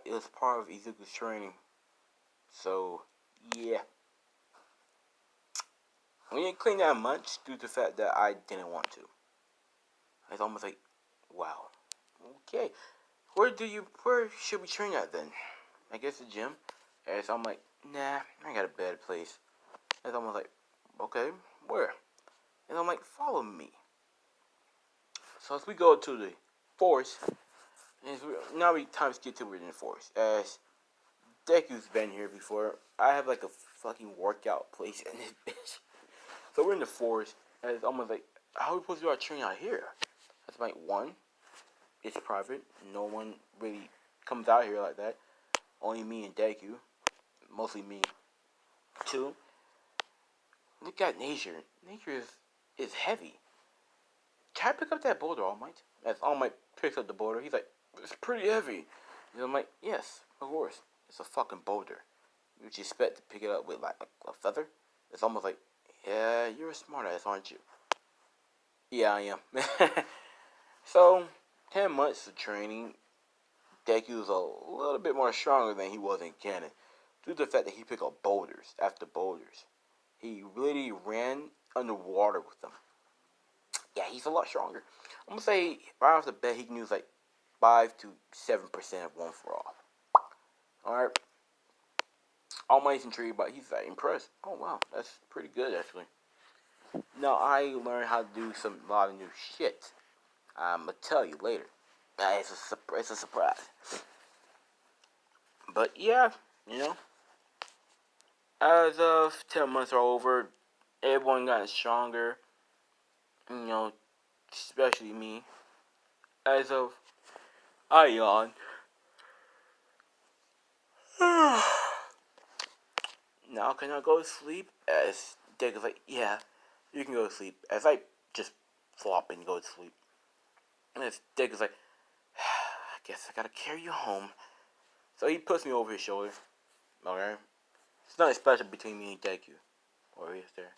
It was part of Izuku's training. So, yeah. We didn't clean that much due to the fact that I didn't want to. It's almost like, wow. Okay. Where should we train at then? I guess the gym. And so I'm like, nah, I got a better place. And someone's like, okay, where? And I'm like, follow me. So as we go to the forest, now we time skip to we're in the forest. As Deku's been here before, I have like a fucking workout place in this bitch. So we're in the forest, and it's almost like, how are we supposed to do our training out here? That's like, one, it's private. No one really comes out here like that. Only me and Deku. Mostly me. Two, look at nature. Nature is heavy. Can I pick up that boulder, All Might? As All Might picks up the boulder, he's like, it's pretty heavy. And I'm like, yes, of course. It's a fucking boulder. You just expect to pick it up with like a feather? It's almost like, yeah, you're a smartass, aren't you? Yeah, I am. So, 10 months of training, Deku's a little bit more stronger than he was in canon. Due to the fact that he picked up boulders after boulders. He really ran underwater with them. Yeah, he's a lot stronger. I'm gonna say right off the bat he can use like 5 to 7% of one for all. Alright. All Might's intrigued, but he's like impressed. Oh wow, that's pretty good actually. Now I learned how to do a lot of new shit. I'm gonna tell you later. It's a surprise. But yeah, you know, as of 10 months are over, everyone got stronger. You know, especially me. As of I yawn. Now can I go to sleep? As Dick is like, yeah, you can go to sleep. As I just flop and go to sleep. And as Dick is like, I guess I gotta carry you home. So he puts me over his shoulder. Okay? It's nothing special between me and Deku. Or is there?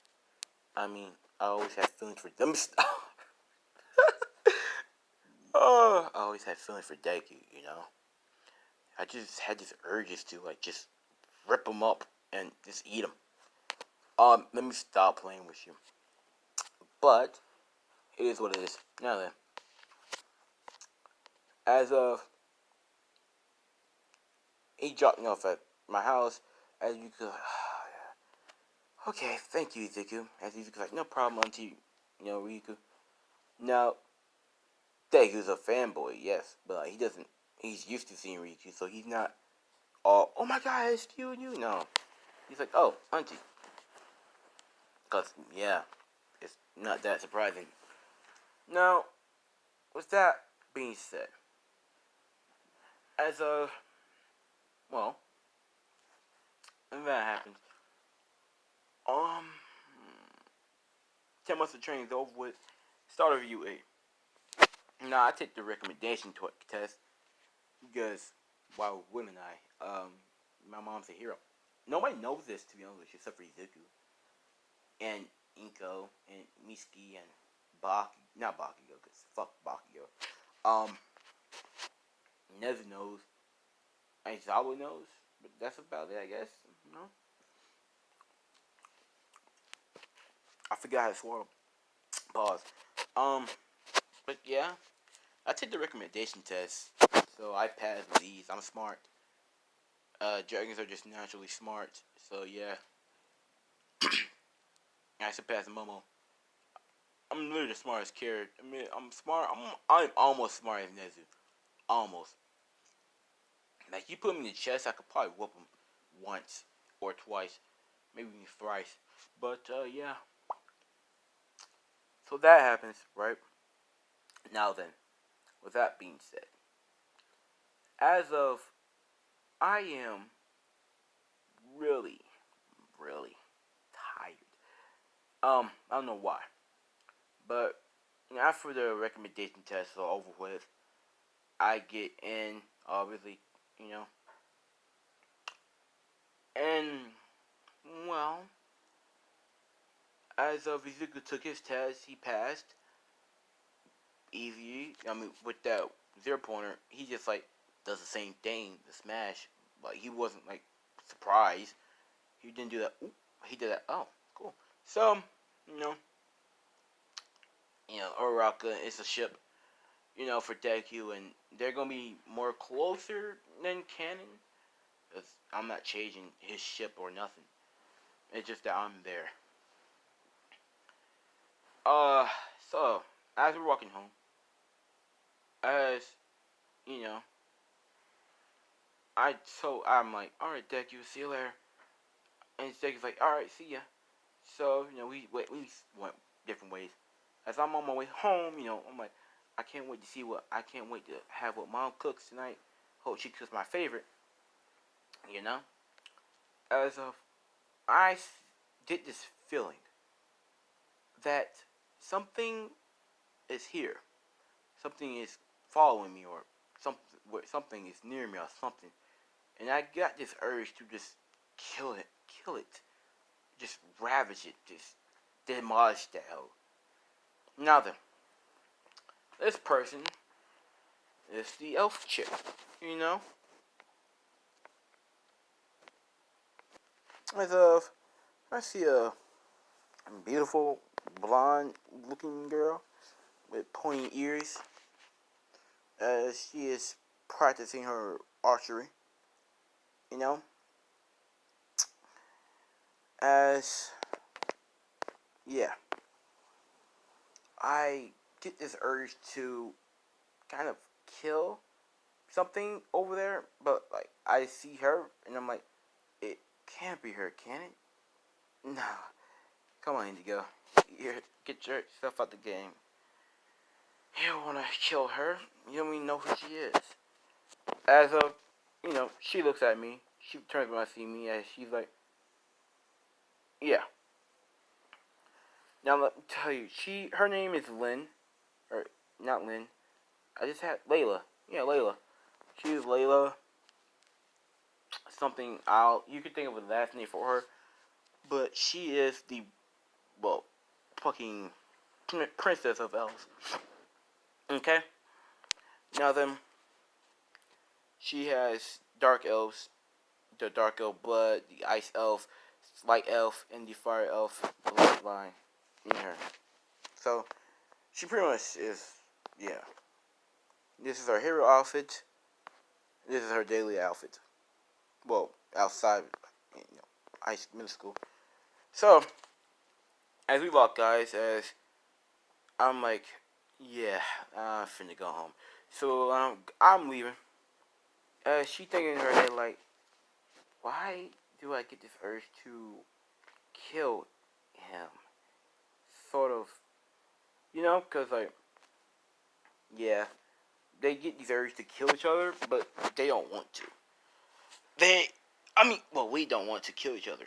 I mean, I always have feelings for them. Oh, I always had feelings for Deku, you know? I just had these urges to, like, just rip them up and just eat them. Let me stop playing with you. But, it is what it is. Now then, as of, he dropped me off at my house, as you could, okay, thank you, Izuku. As Izuku's like, no problem, Auntie, Riku. Now, Deku's a fanboy, yes, but like, he's used to seeing Riku, so he's not all, oh my god, it's you and you. No. He's like, oh, Auntie. Because, yeah, it's not that surprising. Now, with that being said, as of, well, when that happens, 10 months of training is over with, start of UA. Now, I take the recommendation test, because why wouldn't I? My mom's a hero. Nobody knows this, to be honest with you, except for Izuku. And Inko, and Miski, and not Bakugo, because fuck Bakugo. Nezu knows, Aizawa knows, but that's about it, I guess, you know? forgot how to swallow. Pause. But yeah, I took the recommendation test, so I passed with ease. I'm smart. Dragons are just naturally smart, so yeah, I surpassed Momo. I'm literally the smartest character. I mean, I'm smart. I'm almost smart as Nezu. Almost. Like you put me in the chest, I could probably whoop him once or twice, maybe even thrice. But yeah. So that happens, right? Now then, with that being said, as of I am really, really tired. I don't know why, but after the recommendation tests are over with, I get in, obviously, you know, and well, as of Ezekiel took his test, he passed easy. I mean, with that zero pointer, he just like does the same thing, the smash. Like he wasn't like surprised. He didn't do that. Ooh, he did that. Oh, cool. So, you know, Uraraka is a ship, for Deku, and they're gonna be more closer than canon. Cause I'm not changing his ship or nothing. It's just that I'm there. Uh, so as we're walking home, as you know, I'm like, all right, Deku, see you later. And Deku's like, all right, see ya. So we went different ways. As I'm on my way home, I'm like, I can't wait to have what mom cooks tonight. Hope she cooks my favorite. You know, as of I get this feeling that something is here, something is following me, or something is near me, or something, and I got this urge to just kill it, just ravage it, just demolish that hoe. Now then, this person is the elf chick, you know. As of I see a beautiful blonde-looking girl with pointy ears, as she is practicing her archery. You know, as yeah, I get this urge to kind of kill something over there, but like I see her and I'm like, it can't be her, can it? No, come on, Indigo, get your stuff out the game. You don't want to kill her. You don't even know who she is. As of, she looks at me. She turns around to see me, and she's like, yeah. Now let me tell you, her name is Lynn, or not Lynn. I just had Layla. Yeah, Layla. She is Layla. You could think of a last name for her, but she is the fucking princess of elves. Okay. Now then, she has dark elves, the dark elf blood, the ice elf, light elf, and the fire elf bloodline in her. So she pretty much is, yeah. This is her hero outfit. This is her daily outfit. Well, outside, ice middle school. So as we walk, guys, as I'm like, yeah, I'm finna go home. So I'm leaving. She thinking in her head like, why do I get this urge to kill him? Sort of, because like, yeah, they get these urges to kill each other, but they don't want to. We don't want to kill each other,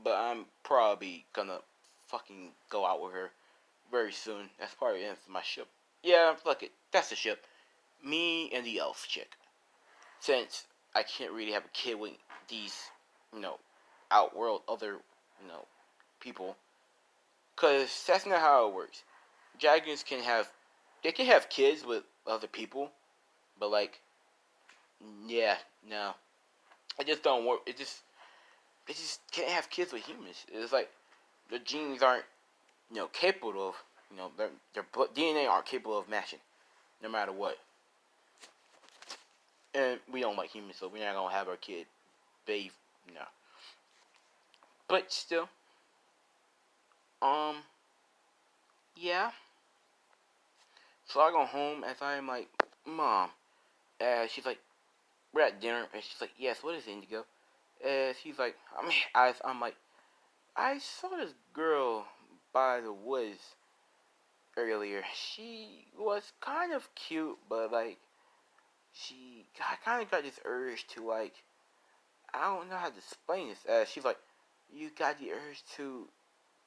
but I'm probably gonna fucking go out with her very soon. That's probably the end of my ship. Yeah, fuck it. That's the ship. Me and the elf chick. Since I can't really have a kid with these, outworld other, people. Because that's not how it works. Dragons they can have kids with other people, but like, yeah, no. It just don't work. It just can't have kids with humans. It's like, the genes aren't, capable of, their DNA aren't capable of matching, no matter what. And we don't like humans, so we're not gonna have our kid bathe, no. But still, yeah. So I go home as I'm like, Mom, she's like, we're at dinner, and she's like, yes, what is Indigo? And she's like, I'm like, I saw this girl by the woods earlier. She was kind of cute, but like, I kind of got this urge to like, I don't know how to explain this. She's like, you got the urge to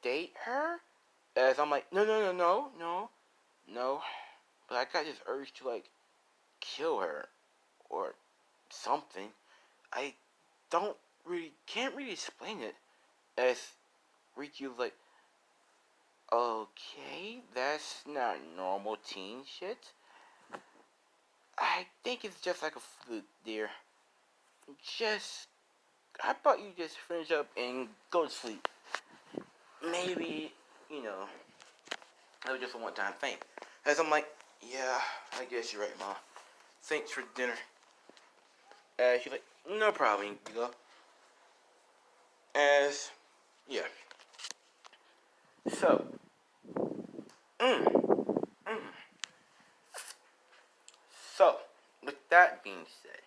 date her? As I'm like, no. But I got this urge to like kill her or something. I can't really explain it. As Ricky was like, okay, that's not normal teen shit. I think it's just like a fluke, dear. How about you just finish up and go to sleep? Maybe, it was just a one-time thing. As I'm like, yeah, I guess you're right, Mom. Thanks for dinner. She's like, no problem, you go. As, yeah. So, mm, mm. So, with that being said,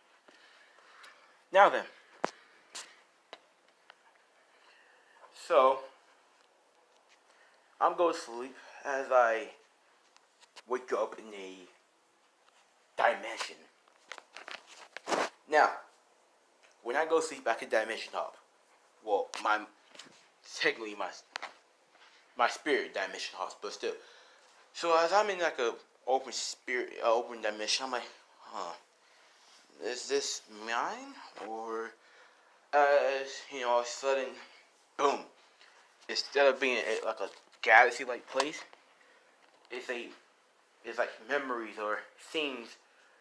now then. So, I'm going to sleep as I wake up in a dimension. Now, when I go to sleep, I can dimension hop. Well, technically my spirit dimension hops, but still. So as I'm in like a open dimension, I'm like, is this mine? Or as all of a sudden, boom! Instead of being like a galaxy-like place, it's like memories or scenes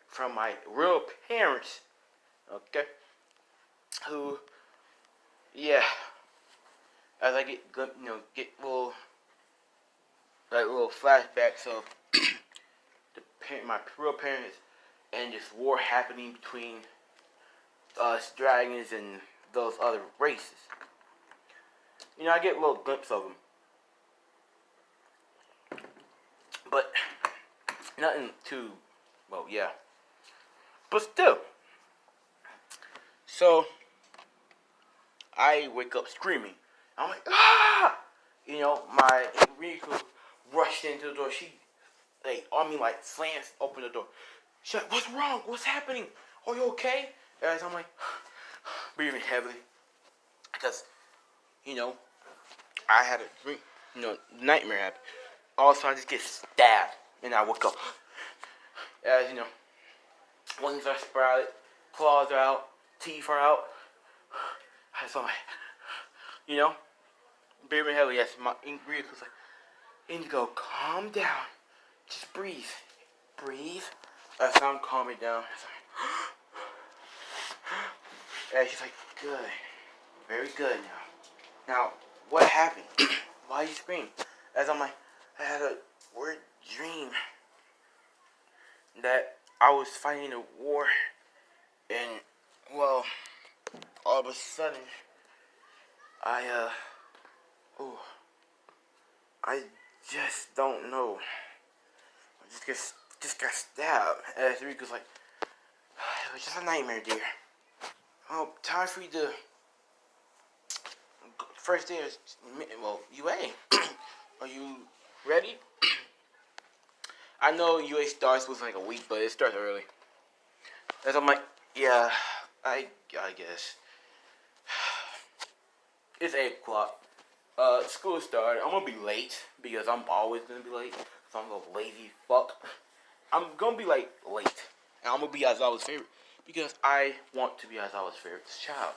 from my real parents. Okay, who, yeah, as I get little flashbacks of my real parents and this war happening between us dragons and those other races. I get a little glimpse of them, but nothing too, well, yeah. But still, so I wake up screaming. I'm like, ah! My Riku rushed into the door. She, on me, slams open the door. She's like, what's wrong? What's happening? Are you okay? As I'm like, breathing heavily. Because, I had a dream, nightmare happen. All of a sudden, I just get stabbed. And I woke up. As, wings are sprouted, claws are out, teeth are out. So I'm like, breathing heavily. Yes, my Ingrid was like, Indigo, calm down. Just breathe. Breathe. As I'm calming down. And she's like, good. Very good now. Now, what happened? Why you scream? As I'm like, I had a weird dream that I was fighting a war, and, well, all of a sudden, I just don't know. I just got stabbed. As Riku's like, it was just a nightmare, dear. Oh, time for you to, first day is, well, UA. Are you ready? I know UA starts with like a week, but it starts early. And I'm like, yeah, I guess. It's 8 o'clock. School started. I'm gonna be late because I'm always gonna be late. So I'm a lazy fuck. I'm gonna be late. And I'm gonna be Aizawa's favorite because I want to be Aizawa's favorite child.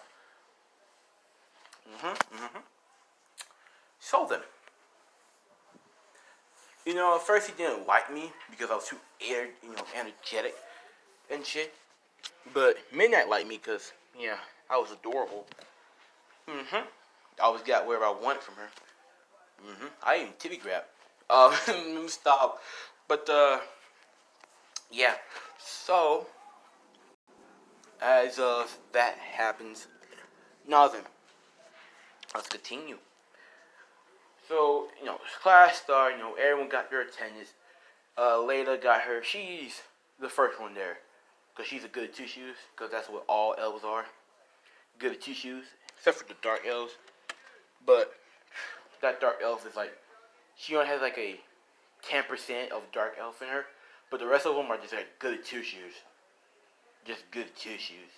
So then, at first he didn't like me because I was too energetic and shit. But Midnight liked me because, I was adorable. I always got wherever I wanted from her. I even titty grab. Let me stop. But yeah. So as that happens, now then, let's continue. So class started. Everyone got their attendance. Layla got her. She's the first one there, cause she's a good at two shoes. Cause that's what all elves are. Good at two shoes, except for the dark elves. But that dark elf is like she only has like a 10% of dark elf in her, but the rest of them are just like good at two shoes. Just good at two shoes.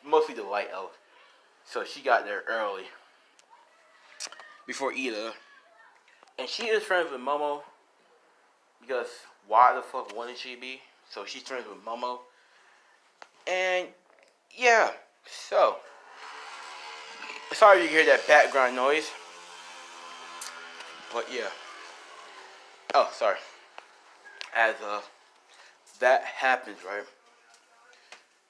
Mostly the light elf. So she got there early before Ida, and she is friends with Momo because why the fuck wouldn't she be? So she's friends with Momo, and yeah. So sorry you hear that background noise, but yeah. Oh, sorry. As that happens, right?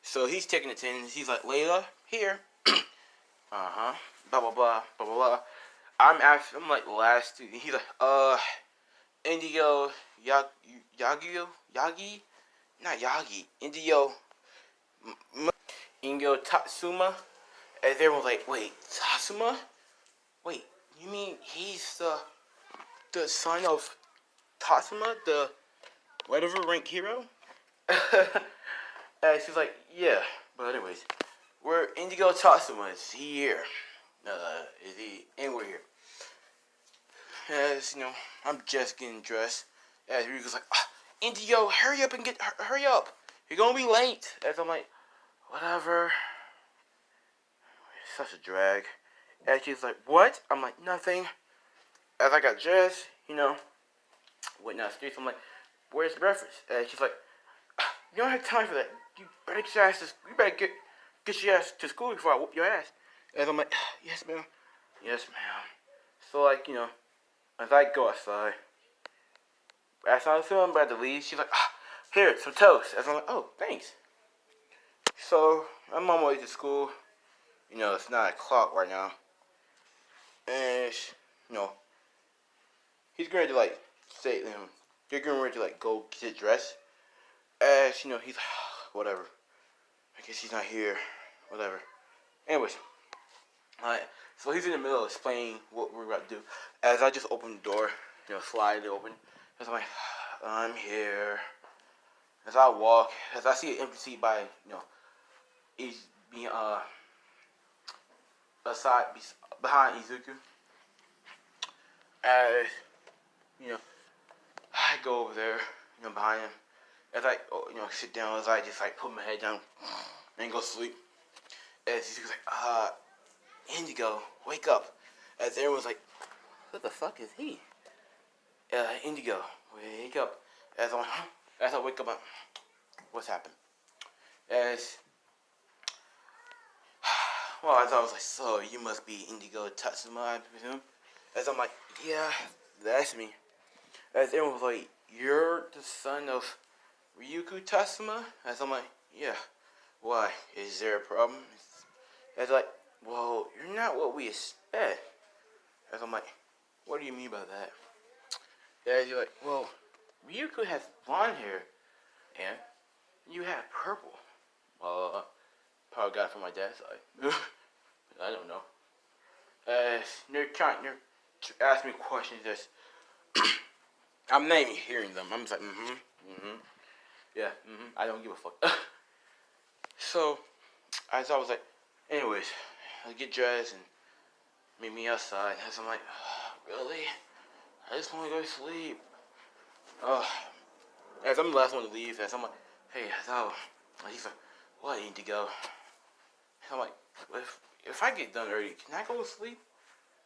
So he's taking attendance. He's like, Layla, here. Uh-huh. Blah blah blah blah blah blah. I'm like last two. He's like, Indigo Yagi? Not Yagi. Ingo Tatsuma. And everyone's like, wait, Tatsuma? Wait, you mean he's the son of Tatsuma, the whatever rank hero? And she's like, yeah. But anyways, we're Indigo Tatsuma is here. Is he? And we're here. As I'm just getting dressed. As Riku's like, Indigo, hurry up and hurry up. You're gonna be late. As I'm like, whatever. It's such a drag. And she's like, what? I'm like, nothing. As I got dressed, went down the streets. I'm like, where's breakfast? And she's like, you don't have time for that. You better get your ass to, you better get your ass to school before I whoop your ass. And I'm like, yes, ma'am. Yes, ma'am. So, like, as I go outside, as I'm about to leave, she's like, here, some toast. As I'm like, oh, thanks. So, I'm on my way to school. It's 9 o'clock right now. And, he's going to, like, say, they're going ready to, like, go get dressed. As, he's like, whatever. I guess he's not here. Whatever. Anyways. Alright. So he's in the middle of explaining what we're about to do. As I just open the door, slide it open. As I'm like, I'm here. As I walk, as I see an empty seat by, he's being, aside, behind Izuku. As, I go over there, behind him. As I, sit down, as I just, like, put my head down and go sleep. As he's like, Indigo, wake up. As everyone's like, who the fuck is he? Indigo, wake up. As I'm like, as I wake up, what's happened? As I was like, so you must be Indigo Tatsuma, I presume. As I'm like, yeah, that's me. As everyone was like, you're the son of Ryuku Tatsuma? As I'm like, yeah. Why? Is there a problem? As like, well, you're not what we expect. As I'm like, what do you mean by that? As you're like, well, Ryuku has blonde hair, and you have purple. Probably got it from my dad's side. I don't know. As they're trying to ask me questions that's I'm not even hearing them. I'm just like, yeah, I don't give a fuck. So, as I was like, anyways, I get dressed and meet me outside. As I'm like, really? I just want to go to sleep. As I'm the last one to leave, as I'm like, hey, he's like, well, I need to go. And I'm like, if I get done early, can I go to sleep?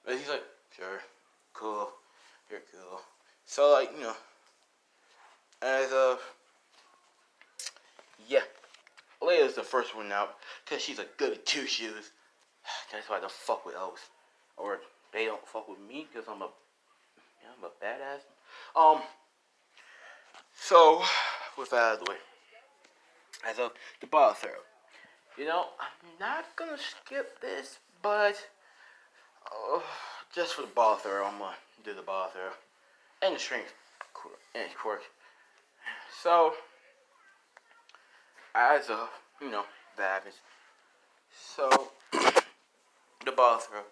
And he's like, sure, cool, you're cool. So, like, as yeah, Leia's the first one out, because she's a good at two shoes. That's why I don't fuck with elves. Or they don't fuck with me, because I'm a badass. So, with that out of the way, as of the bottle syrup. I'm not gonna skip this, but just for the ball throw, I'm gonna do the ball throw and the strength and quirk. So, as a that happens. So, the ball throw,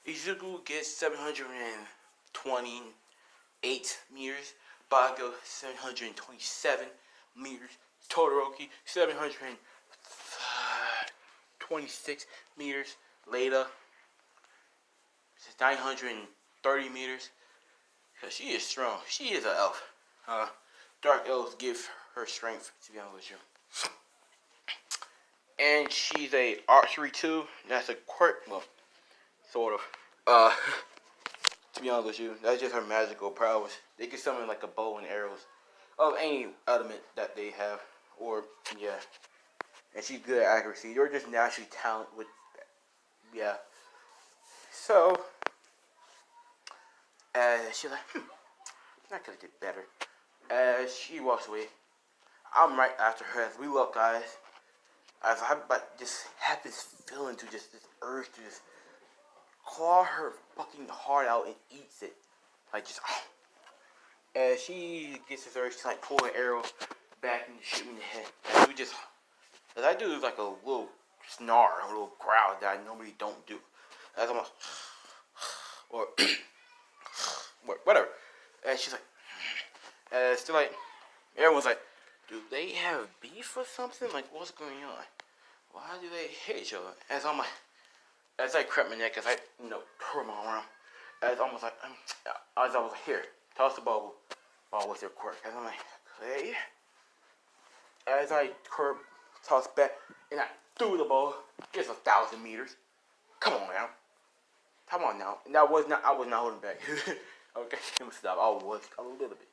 Izuku gets 728 meters. Bago 727 meters. Todoroki 726 meters. Leda 930 meters. Cause she is strong. She is an elf. Dark elves give her strength, to be honest with you. And she's a archery too. That's a quirk. Well, sort of. To be honest with you, that's just her magical prowess. They can summon like a bow and arrows of any element that they have, or yeah. And she's good at accuracy. You're just naturally talented with that. Yeah. So, she's like, I could have did better. As she walks away, I'm right after her as we look, guys. As I just have this feeling to just this urge to just claw her fucking heart out and eats it. Like just as she gets this urge to like pull an arrow back and shoot me in the head. And we just as I do like a little snarl, a little growl that I normally don't do. As I'm like or whatever. And she's like still like everyone's like, do they have beef or something? Like what's going on? Why do they hate each other? As I'm like as I crept my neck, as I, twirl my arm, as almost like, as I was like, here, toss the ball with your quirk. As I'm like, okay. As I toss back, and I threw the ball, it's 1,000 meters. Come on now. Come on now. And I was not holding back. Okay, let me stop. I was a little bit.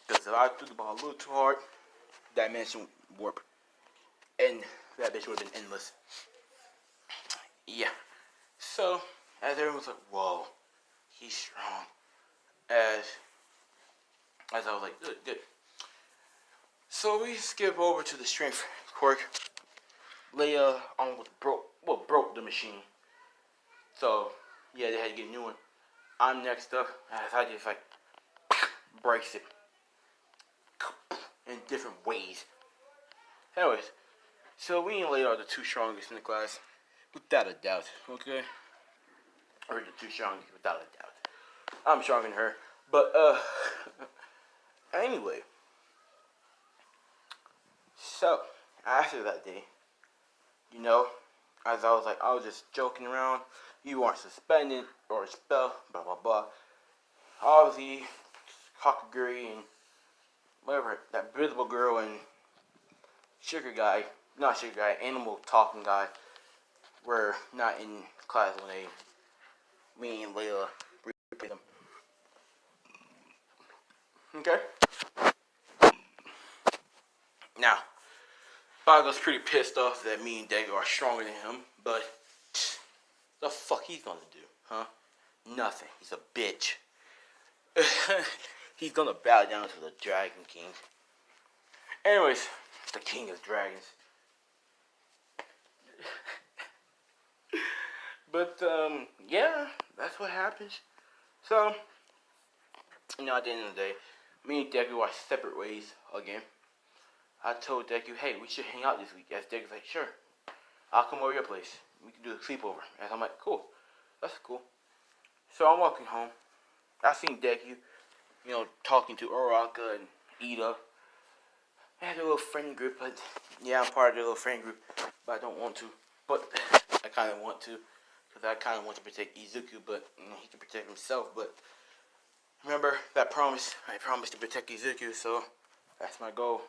Because if I threw the ball a little too hard, dimension warp. And that bitch would have been endless. Yeah. So, as everyone was like, whoa, he's strong. As I was like, good. So we skip over to the strength quirk. Leia almost broke the machine. So, yeah, they had to get a new one. I'm next up, as I just like, breaks it. In different ways. Anyways, so we and Leia are the two strongest in the class. Without a doubt, okay? Or the two strongest, without a doubt. I'm stronger than her. But, anyway. So, after that day, as I was just joking around. You weren't suspended or expelled, blah, blah, blah. Obviously, Kakaguri and whatever, that visible girl and animal talking guy, were not in class when me and Layla replaced them. Okay? Now, Bago's pretty pissed off that me and Dego are stronger than him, but the fuck he's gonna do, huh? Nothing. He's a bitch. He's gonna bow down to the Dragon King. Anyways, the King of Dragons. But, yeah, that's what happens. So, at the end of the day, me and Deku are separate ways again. I told Deku, hey, we should hang out this week. As Deku's like, sure, I'll come over your place. We can do a sleepover. And I'm like, cool, that's cool. So I'm walking home. I seen Deku, talking to Uraraka and Ida. I had a little friend group, but yeah, I'm part of the little friend group, but I don't want to. But I kind of want to. Because I kind of want to protect Izuku, but he can protect himself. But remember that promise? I promised to protect Izuku, so that's my goal.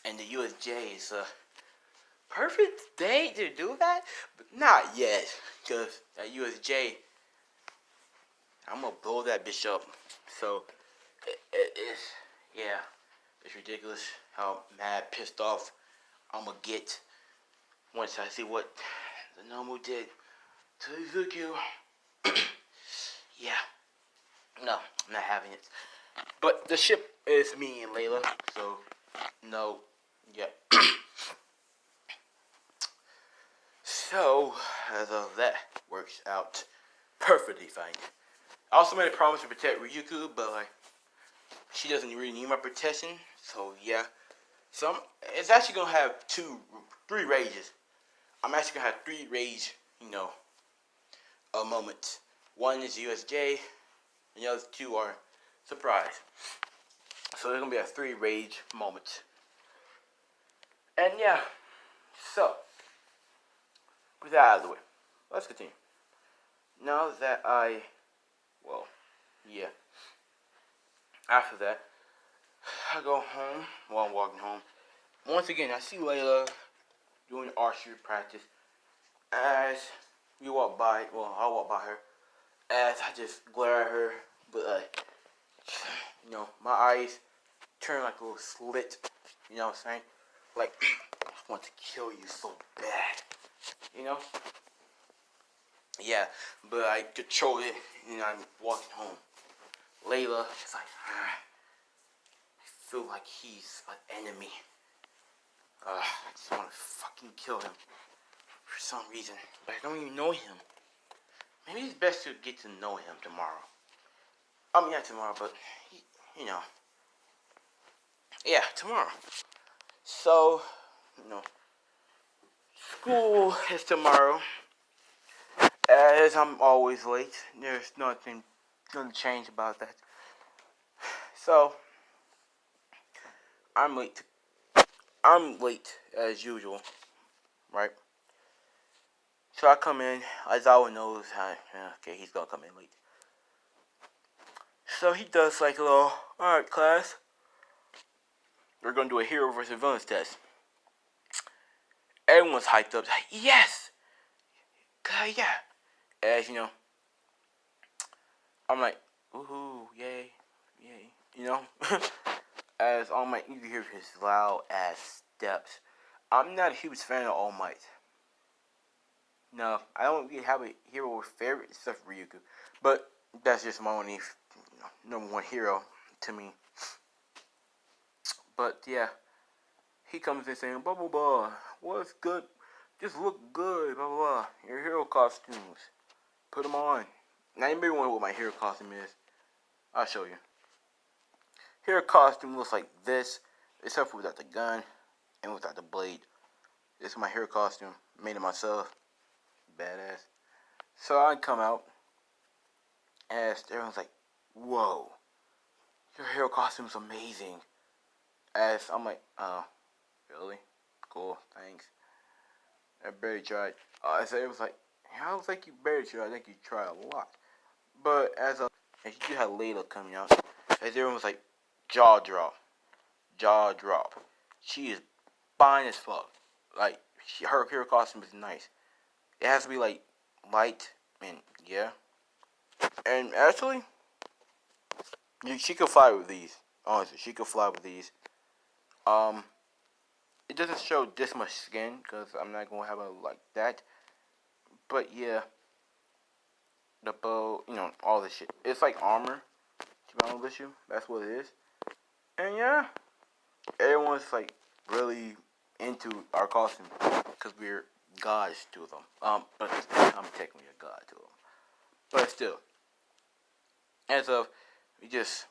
And the USJ is a perfect day to do that, but not yet. Because that USJ, I'm going to blow that bitch up. So, it's ridiculous how mad, pissed off I'm going to get once I see what the Nomu did to Izuku. Yeah. No, I'm not having it. But the ship is me and Layla, so no. Yeah. So, as of that works out, perfectly fine. I also made a promise to protect Ryuko, but like she doesn't really need my protection. So yeah, so it's actually gonna have three rages. I'm actually gonna have three rage, moments. One is USJ, and the other two are surprise. So there's gonna be a three rage moments. And yeah, so with that out of the way, let's continue. Now that yeah, after that, I go home while I'm walking home. Once again, I see Layla doing archery practice. As we walk by, I walk by her. As I just glare at her, but my eyes turn like a little slit. You know what I'm saying? Like, I want to kill you so bad. You know? Yeah, but I control it, and I'm walking home. Layla is like, I feel like he's an enemy. I just want to fucking kill him for some reason, but I don't even know him. Maybe it's best to get to know him tomorrow. I mean, not tomorrow, but you know, yeah, tomorrow. So, school is tomorrow. As I'm always late, there's nothing gonna change about that. So, I'm late. I'm late as usual, right? So I come in, Aizawa knows okay, he's gonna come in late. So he does like a little, alright class, we're gonna do a hero versus villains test. Everyone's hyped up, like, yes! Yeah. As I'm like, woohoo, yay, yay, As All Might, you can hear his loud ass steps. I'm not a huge fan of All Might. No, I don't really have a hero favorite except for Ryuko. But that's just my only number one hero to me. But yeah, he comes in saying, blah blah blah, what's good? Just look good, blah blah blah. Your hero costumes, put them on. Now anybody wonder what my hero costume is? I'll show you. Hero costume looks like this, except for without the gun and without the blade. This is my hero costume, made it myself. Badass. So I come out, and everyone's like, whoa, your hero costume's amazing. As I'm like, oh, really? Cool, thanks. I barely tried. So it was like, I don't think you barely tried, I think you tried a lot. But as you had Layla coming out, as everyone was like, jaw drop. Jaw drop. She is fine as fuck. Like, her hero costume is nice. It has to be like light and yeah. And actually, she could fly with these. Honestly, she could fly with these. It doesn't show this much skin because I'm not gonna have it like that. But yeah, the bow, all this shit. It's like armor. To be honest with you, that's what it is. And yeah, everyone's like really into our costume because we're gods to them. But I'm technically a god to them. But still, as of we just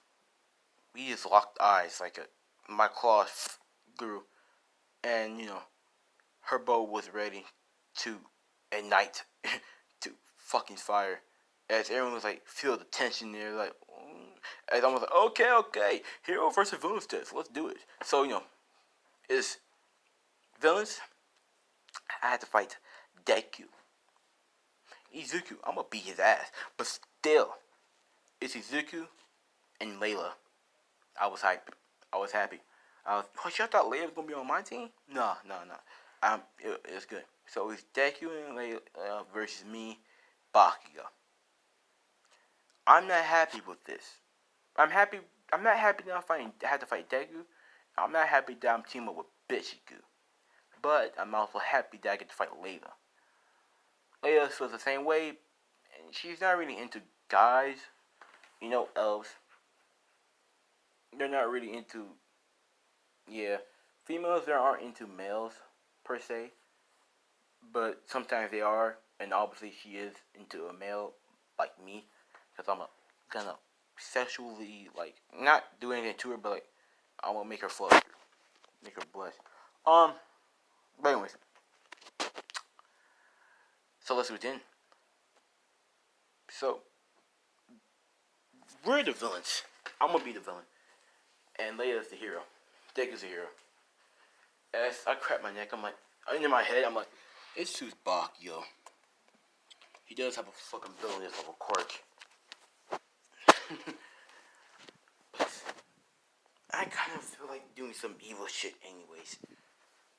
locked eyes like my claws grew, and her bow was ready to ignite to fucking fire. As everyone was like, feel the tension there, like, as I was like, okay, hero versus villains test, let's do it. So it's villains. I had to fight Deku, Izuku. I'm gonna beat his ass, but still, it's Izuku and Layla. I was hyped. I was happy. You thought Layla was gonna be on my team? No. It's good. So it's Deku and Layla versus me, Bakugo. I'm not happy with this. I'm happy. I'm not happy that I had to fight Deku. I'm not happy that I'm teaming up with Bichiku. But I'm also happy that I get to fight Layla. Layla feels the same way, and she's not really into guys. Elves. They're not really into, yeah, females that aren't into males per se, but sometimes they are, and obviously she is into a male, like me, because I'm gonna sexually, like, not do anything to her, but like, I'm gonna make her flush, make her blush. But anyways, so let's begin. So we're the villains. I'm gonna be the villain, and Leia's the hero. Dick is the hero. As I crack my neck, I'm like, in my head, I'm like, it's too Bakio. He does have a fucking villainous of a quirk. I kind of feel like doing some evil shit anyways.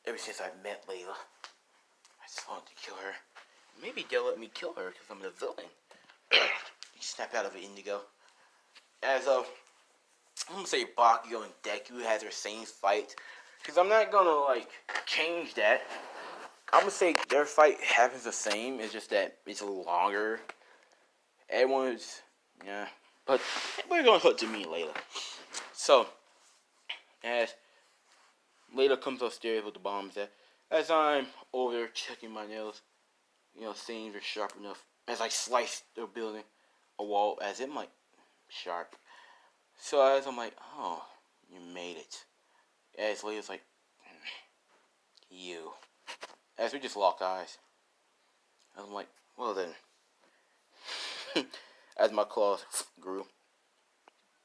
Ever since I met Layla. I just wanted to kill her. Maybe they'll let me kill her because I'm the villain. Snap out of it, Indigo. As of, I'm gonna say Bakio and Deku had their same fight. Because I'm not gonna, like, change that. I'm gonna say their fight happens the same. It's just that it's a little longer. Everyone's, yeah. But we're gonna hook to me Layla. So, as Layla comes upstairs with the bombs, as I'm over there checking my nails, seeing if they're sharp enough, as I slice the building, a wall, as it might sharp. So as I'm like, oh, you made it. As Layla's like, you. As we just lock eyes. I'm like, well then. As my claws grew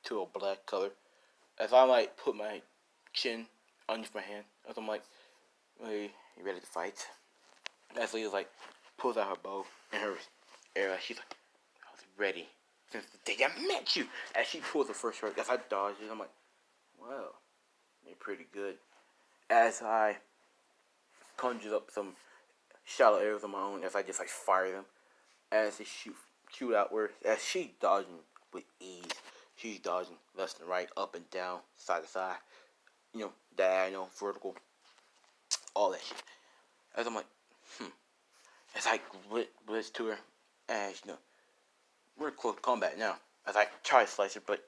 to a black color, as I like put my chin underneath my hand, as I'm like, hey, you ready to fight? As Leah's like, pulls out her bow and her arrow, she's like, I was ready since the day I met you. As she pulls the first shot, as I dodge it, I'm like, well, you're pretty good. As I conjure up some shallow arrows of my own, as I just like fire them, as they shoot outward, as she's dodging with ease. She's dodging left and right, up and down, side to side, diagonal, vertical, all that shit. As I'm like, as I blitz to her, as we're close combat now. As I try to slice her, but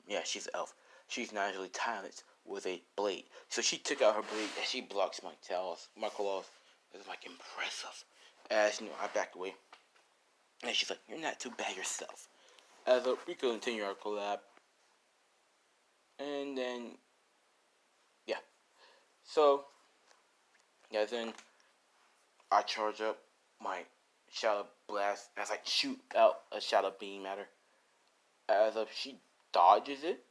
yeah, she's an elf. She's naturally talented with a blade. So she took out her blade and she blocks my claws. It's like impressive. As I backed away. And she's like, you're not too bad yourself. As we continue our collab. And then, yeah. So, yeah, then I charge up my shadow blast as I shoot out a shadow beam at her. As she dodges it,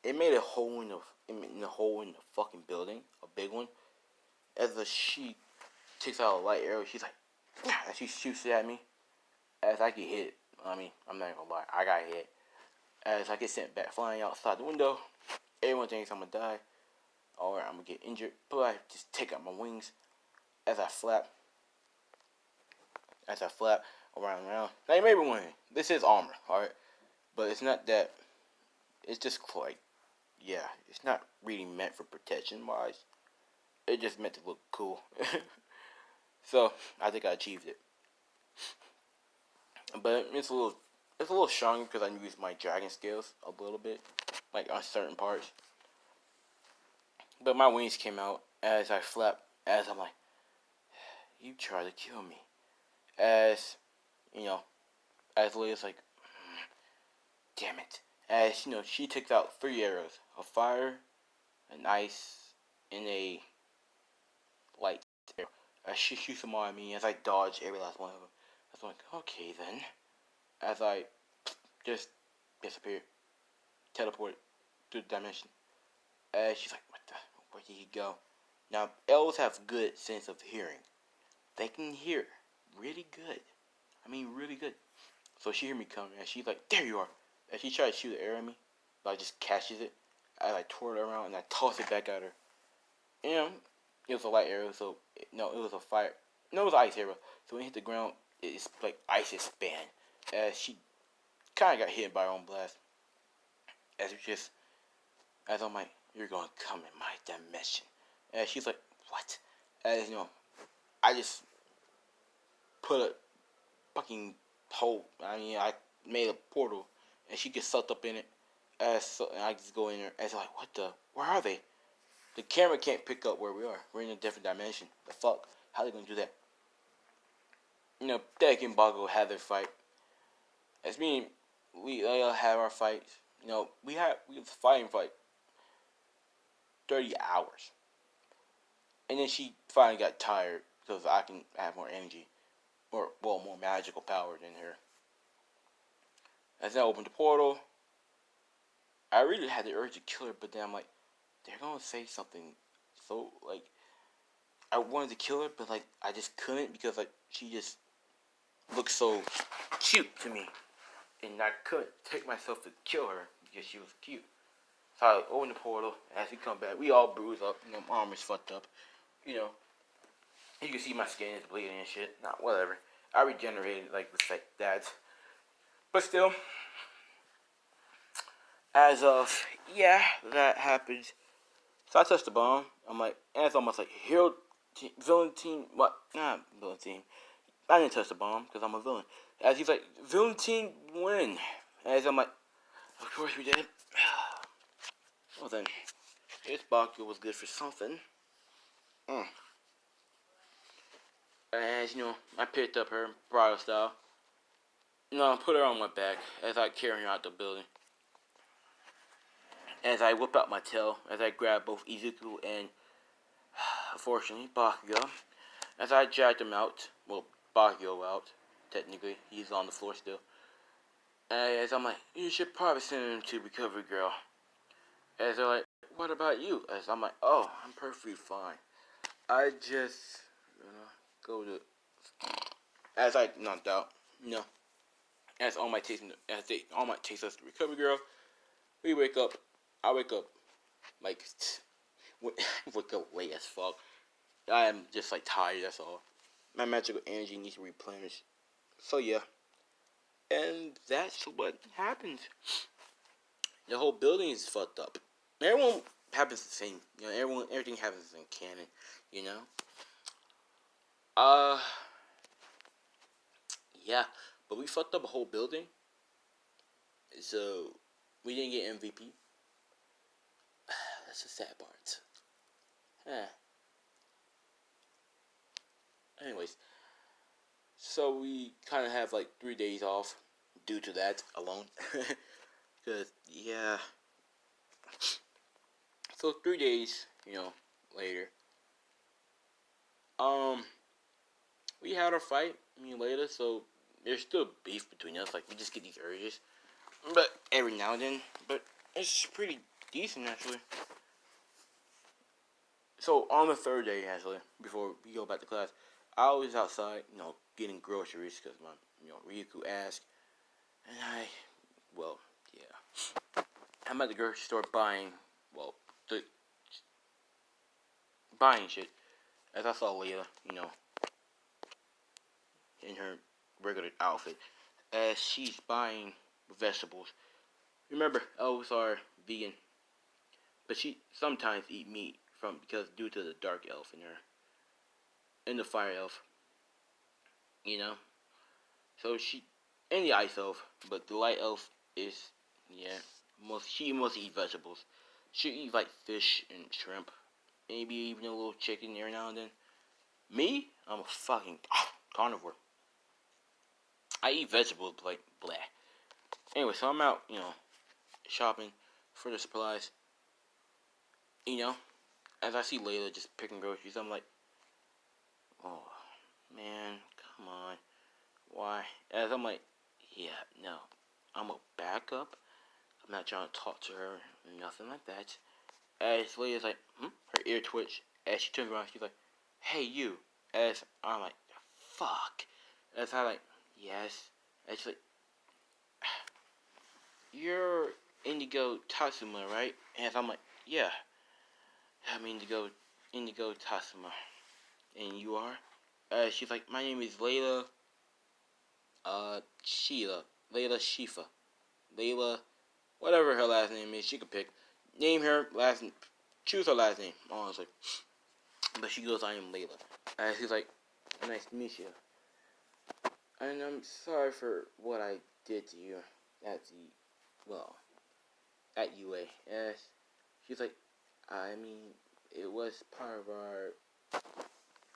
it made a hole in the fucking building, a big one. As she takes out a light arrow, she's like, as she shoots it at me. As I get hit, I'm not gonna lie, I got hit. As I get sent back flying outside the window, everyone thinks I'm gonna die or I'm gonna get injured, but I just take out my wings as I flap around and around. Now you may be wondering, this is armor, alright? But it's not that, it's just like, yeah, it's not really meant for protection wise. It just meant to look cool. So, I think I achieved it. But it's a little stronger because I used my dragon scales a little bit, like on certain parts. But my wings came out as I flapped, as I'm like, you tried to kill me. As, as Leia's like, damn it. As, she takes out 3 arrows, a fire, an ice, and a light arrow. As she shoots them all at me, as I dodge every last one of them. I was like, okay then. As I just disappear, teleport through the dimension. She's like, where did he go? Now, elves have good sense of hearing. They can hear really good. Really good. So she hear me coming, and she's like, there you are. And she tried to shoot an arrow at me, but I just catches it. As I twirl it around, and I toss it back at her. It was a light arrow, so, it was a fire. No, it was an ice arrow. So when it hit the ground, it's like ice expand. As she kind of got hit by her own blast. As I'm like, you're going to come in my dimension. And she's like, what? As, I just put a fucking hole. I made a portal. And she gets sucked up in it. And I just go in there. And it's like, where are they? The camera can't pick up where we are. We're in a different dimension. The fuck? How are they going to do that? Deck and Bago had their fight. As me and we have our fights. You know, we was fighting for like 30 hours. And then she finally got tired because I can have more energy. Or, well, more magical power than her. As I opened the portal, I really had the urge to kill her, but then I'm like, they're gonna say something. So, like, I wanted to kill her, but, like, I just couldn't because, like, she just looked so cute to me. And I couldn't take myself to kill her because she was cute. So I opened the portal. As we come back, we all bruised up. You know, my arm is fucked up. You know, you can see my skin is bleeding and shit. Nah, whatever. I regenerated like that. But still, as of, yeah, that happens. So I touched the bomb. I'm like, and it's almost like hero, villain team, what? Nah, villain team. I didn't touch the bomb because I'm a villain. As he's like, villain team win. As I'm like, of course we did. Well then, this Bakugo was good for something. As you know, I picked up her bridal style. No, put her on my back as I carry her out the building. As I whip out my tail, as I grab both Izuku and, unfortunately, Bakugo. As I dragged him out, well, Bakugo out, technically, he's on the floor still. As I'm like, you should probably send him to Recovery Girl. As they're like, what about you? As I'm like, oh, I'm perfectly fine. I just, go to, as I knocked out, as all my takes, us to Recovery Girl, we wake up, I wake up, like, wake up late as fuck. I am just, like, tired, that's all. My magical energy needs to replenish. So, yeah. And that's what happens. The whole building is fucked up. Everyone happens the same. You know, everything happens in canon. You know. Yeah, but we fucked up a whole building. So we didn't get MVP. That's the sad part. Anyways, so we kind of have like 3 days off due to that alone. Cause yeah. So 3 days, later. We had our fight. Later, so there's still beef between us. Like we just get these urges, but every now and then. But it's pretty decent actually. So on the third day, actually, before we go back to class, I was outside, getting groceries because my, Ryuku asked, and yeah, I'm at the grocery store buying, buying shit. As I saw Leila, in her regular outfit, as she's buying vegetables. Remember, elves are vegan, but she sometimes eat meat because due to the dark elf in her, and the fire elf. So she and the ice elf, but the light elf is she mostly eat vegetables. She eat like fish and shrimp, maybe even a little chicken every now and then. Me, I'm a fucking carnivore. I eat vegetables like blah. Anyway, so I'm out, shopping for the supplies. As I see Layla just picking groceries, I'm like, oh man, come on. Why? As I'm like, yeah, no. I'm a backup. I'm not trying to talk to her, nothing like that. As Layla's like, her ear twitch. As she turns around, she's like, hey, you. As I'm like, fuck. As I like, yes. As she's like, you're Indigo Tatsuma, right? As I'm like, yeah. I'm Indigo Tatsuma. And you are? She's like, my name is Layla, Sheila. Layla Shifa. Layla, whatever her last name is, she could pick. Name her last name. Choose her last name, honestly. But she goes, I am Layla. And she's like, nice to meet you. And I'm sorry for what I did to you at UA. Yes. She's like, I mean, it was part of our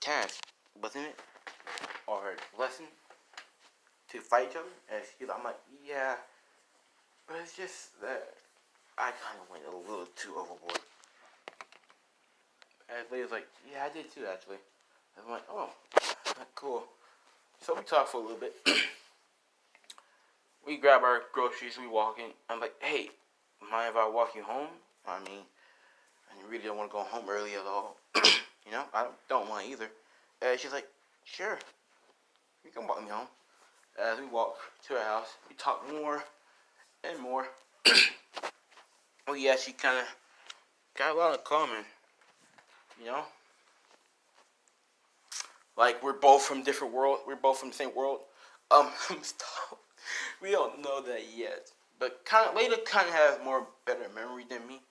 task, wasn't it? Or lesson? to fight each other. And I'm like, yeah, but it's just that I kind of went a little too overboard. And Leah's like, yeah, I did too, actually. And I'm like, oh, cool. So we talked for a little bit. We grab our groceries, we walk in. I'm like, hey, mind if I walk you home? I mean, I really don't want to go home early at all. You know, I don't want either. And she's like, sure, you can walk me home. As we walk to our house, we talk more and more. Oh yeah, she kind of got a lot of common, you know? Like, we're both from different world. We're both from the same world. Stop. We don't know that yet. But Layla kind of has more better memory than me.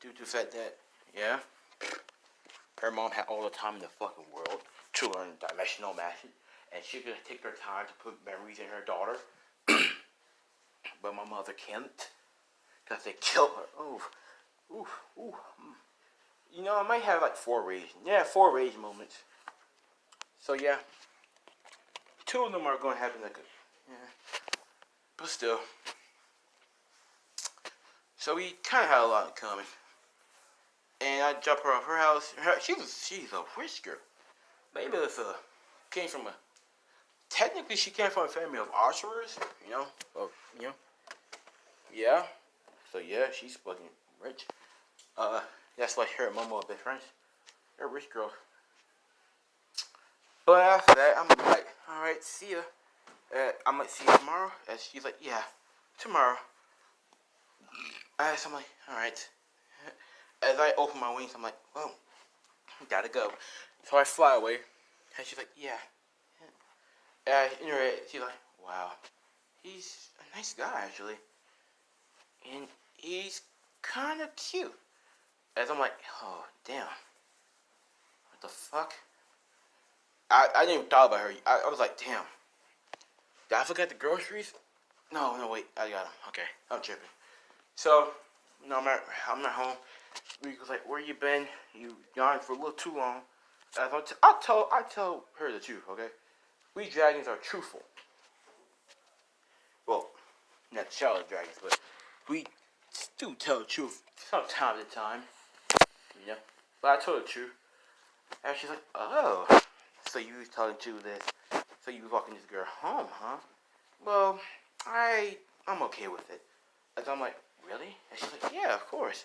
Due to the fact that, yeah, her mom had all the time in the fucking world to learn dimensional magic. And she could take her time to put memories in her daughter. But my mother can't. Because they killed her. Ooh. You know, I might have like 4 rage. Yeah, 4 rage moments. So yeah. 2 of them are going to happen like a, yeah. But still. So we kind of had a lot in common. And I dropped her off her house. She's a rich girl. Maybe technically she came from a family of archers, you know. Yeah. So yeah, she's fucking rich. That's like her and Momo are best friends. They're a rich girl. But after that, I'm like, all right, see ya. I might see you tomorrow. And she's like, yeah, tomorrow. So I'm like, all right. As I open my wings, I'm like, well, gotta go. So I fly away. And she's like, yeah. In her head, she's like, wow, he's a nice guy, actually. And he's kind of cute. As I'm like, oh, damn. What the fuck? I didn't even thought about her. I was like, damn. Did I forget the groceries? No, wait. I got them. Okay, I'm tripping. So, I'm at home. We was like, where you been? You gone for a little too long. I tell her the truth, okay? We dragons are truthful. Well, not Charlotte dragons, but we do tell the truth from time to time. You know? But I told her the truth. And she's like, oh, so you was telling the truth this. So you was walking this girl home, huh? Well, I'm okay with it. And I'm like, really? And she's like, yeah, of course.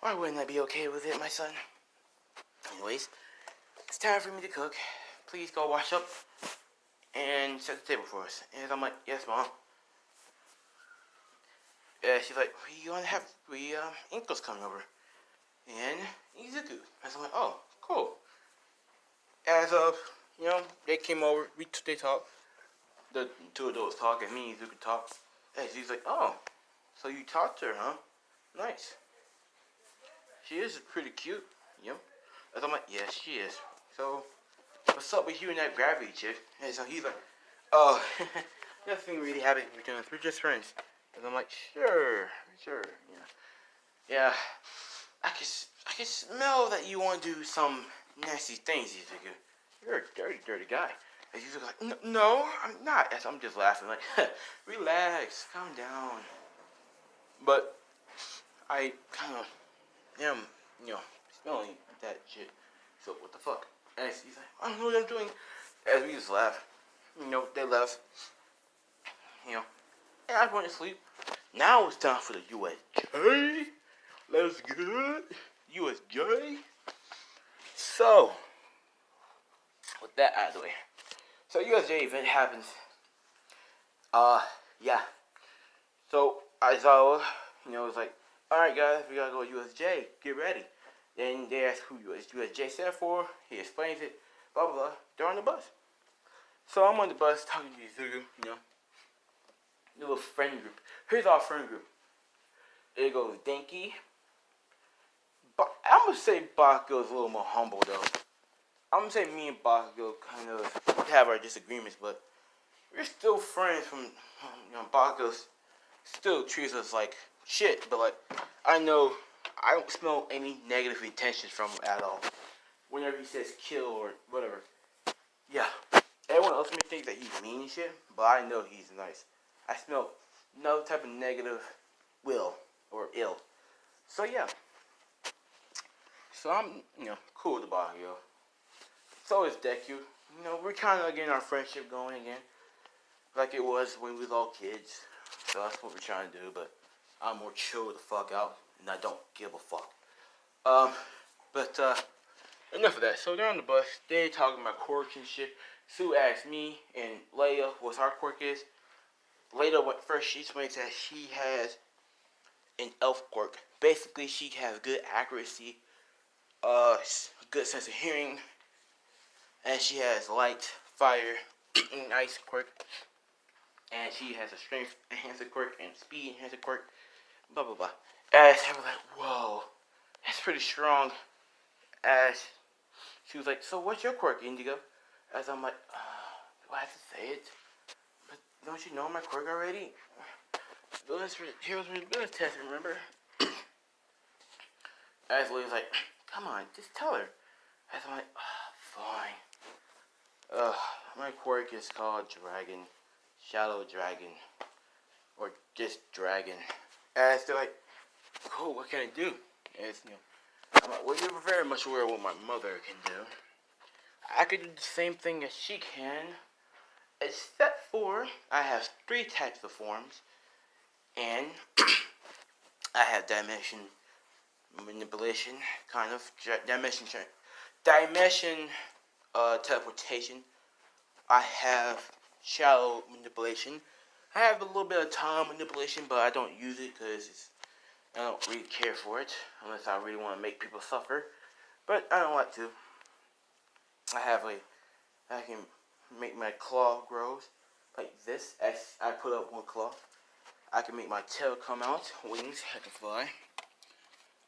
Why wouldn't I be okay with it, my son? Anyways, it's time for me to cook. Please go wash up and set the table for us. And I'm like, yes, Mom. She's like, Inko's coming over. And Izuku. And I'm like, oh, cool. As they came over, they talked. The 2 adults talk, and me and Izuku talk. And she's like, oh, so you talked to her, huh? Nice. She is pretty cute, you know? And I'm like, yeah, she is. So, what's up with you and that gravity chick? And so he's like, oh, nothing really happened between us. We're just friends. And I'm like, sure, yeah. I can smell that you want to do some nasty things, Izuku. You're a dirty guy. And he's like, no, I'm not. I'm just laughing, like, relax, calm down. But I kind of am, smelling that shit. So what the fuck? And he's like, I don't know what I'm doing. As we just laugh. They left. And I went to sleep. Now it's time for the USJ. Let's get it. USJ. So, with that out of the way. So USJ event happens. Yeah. So Aizawa, was like, alright guys, we gotta go to USJ, get ready. Then they ask who USJ stands for, he explains it, blah blah blah. They're on the bus. So I'm on the bus talking to Izuku, the little friend group. Here's our friend group. It goes Denki. But I'm gonna say Bakugo's a little more humble though. I'm gonna say me and Bakugo kind of have our disagreements, but we're still friends from, Bakugo still treats us like shit, but like, I know I don't smell any negative intentions from him at all. Whenever he says kill or whatever. Yeah. Everyone tells me things that he's mean and shit, but I know he's nice. I smell no type of negative will or ill. So yeah. So I'm, cool with the ball, yo. So is Deku. We're kind of getting our friendship going again, like it was when we was all kids. So that's what we're trying to do. But I'm more chill the fuck out, and I don't give a fuck. But enough of that. So they're on the bus. They talking about quirks and shit. Sue asked me and Leia what our quirk is. Leia went first. She explained that she has an elf quirk. Basically, she has good accuracy, good sense of hearing, and she has light, fire, and ice quirk. And she has a strength enhancer quirk and speed enhancer quirk. Blah blah blah. As I was like, whoa, that's pretty strong. As she was like, so what's your quirk, Indigo? As I'm like, do I have to say it? But don't you know my quirk already? Heroes Resilience test, remember? As Lee was like, come on, just tell her. As I'm like, fine. My quirk is called Dragon, Shadow Dragon, or just Dragon. As they're like, cool, what can I do? As I'm like, well, you're very much aware of what my mother can do. I could do the same thing as she can, except for I have 3 types of forms, and I have dimension manipulation, kind of dimension teleportation. I have shadow manipulation. I have a little bit of time manipulation, but I don't use it because I don't really care for it unless I really want to make people suffer. But I don't like to. I can make my claw grow like this. As I put up one claw, I can make my tail come out, wings, I can fly.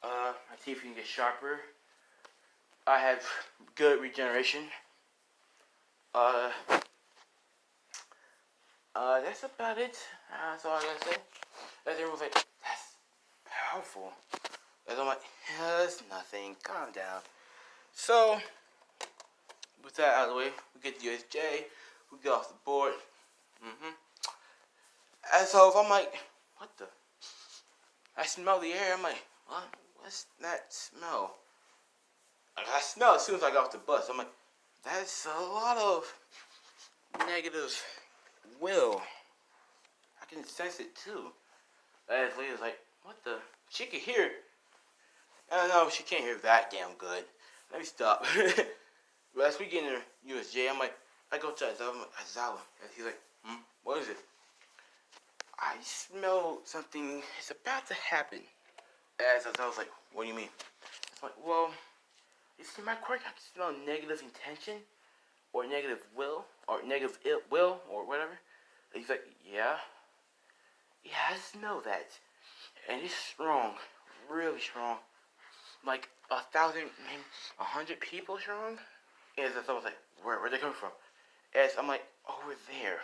My teeth can get sharper. I have good regeneration. That's about it. That's all I gotta say. And everyone's like, that's powerful. And I'm like, yeah, that's nothing. Calm down. So, with that out of the way, we get the USJ. We get off the board. And so if I'm like, what the? I smell the air. I'm like, what? What's that smell? I smell as soon as I got off the bus. I'm like, that's a lot of negative will. I can sense it too. As Leah's like, what the? She can hear. I don't know, she can't hear that damn good. Let me stop. But as we get in the USJ, I'm like, I go to Aizawa. I'm like, Aizawa. And he's like, what is it? I smell something. It's about to happen. As I was like, what do you mean? I'm like, well, you see my quirk? I can smell negative intention, or negative will, or negative will, or whatever. And he's like, yeah, I smell that, and it's strong, really strong, like 1,000, maybe 100 people strong. And as I was like, where they coming from? As I'm like, over there.